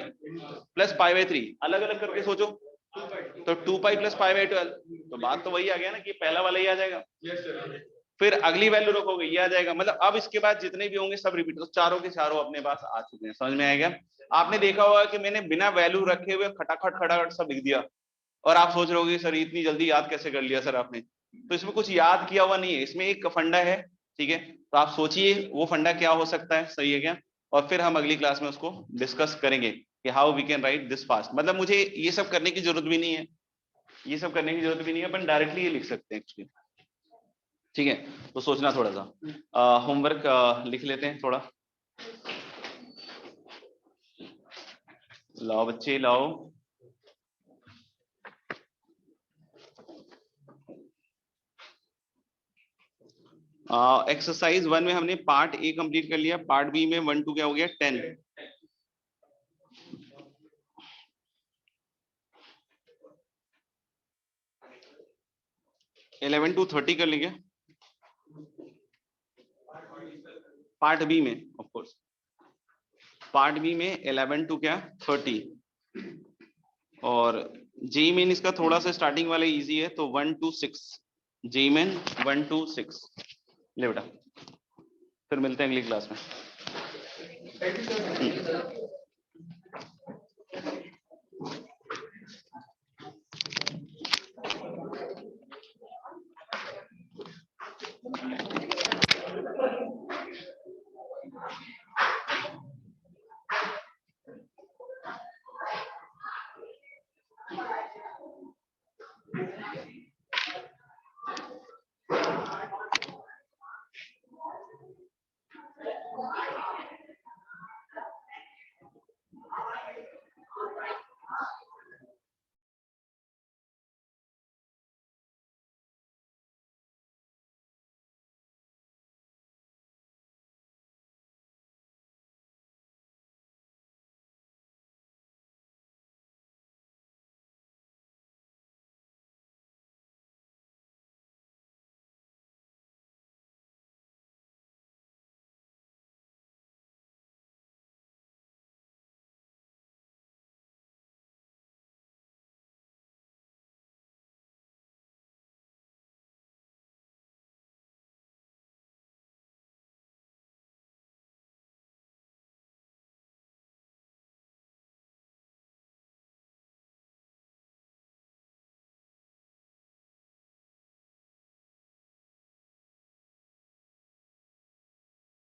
प्लस π/3, अलग अलग करके सोचो तो 2 पाई प्लस π/12, तो बात तो वही आ गया ना कि पहला वाला ही आ जाएगा। फिर अगली वैल्यू रखोगे ये आ जाएगा, मतलब अब इसके बाद जितने भी होंगे सब रिपीट, तो चारों के चारों अपने पास आ चुके हैं। समझ में आएगा। आपने देखा होगा कि मैंने बिना वैल्यू रखे हुए खटाखट खटाखट सब लिख दिया, और आप सोच रहे होगे सर इतनी जल्दी याद कैसे कर लिया सर आपने, तो इसमें कुछ याद किया हुआ नहीं है, इसमें एक फंडा है, ठीक है। तो आप सोचिए वो फंडा क्या हो सकता है, सही है क्या, और फिर हम अगली क्लास में उसको डिस्कस करेंगे कि how we can write this fast. मतलब मुझे ये सब करने की जरूरत भी नहीं है, ये सब करने की जरूरत भी नहीं है, अपन डायरेक्टली ये लिख सकते हैं एक्चुअली, ठीक है। तो सोचना थोड़ा सा, होमवर्क लिख लेते हैं थोड़ा, लाओ बच्चे लाओ। एक्सरसाइज 1 में हमने पार्ट ए कंप्लीट कर लिया, पार्ट बी में 1 2 क्या हो गया 10। इलेवन टू 30 कर लेंगे पार्ट बी में, ऑफ कोर्स पार्ट बी में 11 टू क्या 30, और जेई मेन इसका थोड़ा सा स्टार्टिंग वाला इजी है, तो 1 to 6 जेई मेन 1 to 6। ले बेटा, फिर मिलते हैं अगली क्लास में।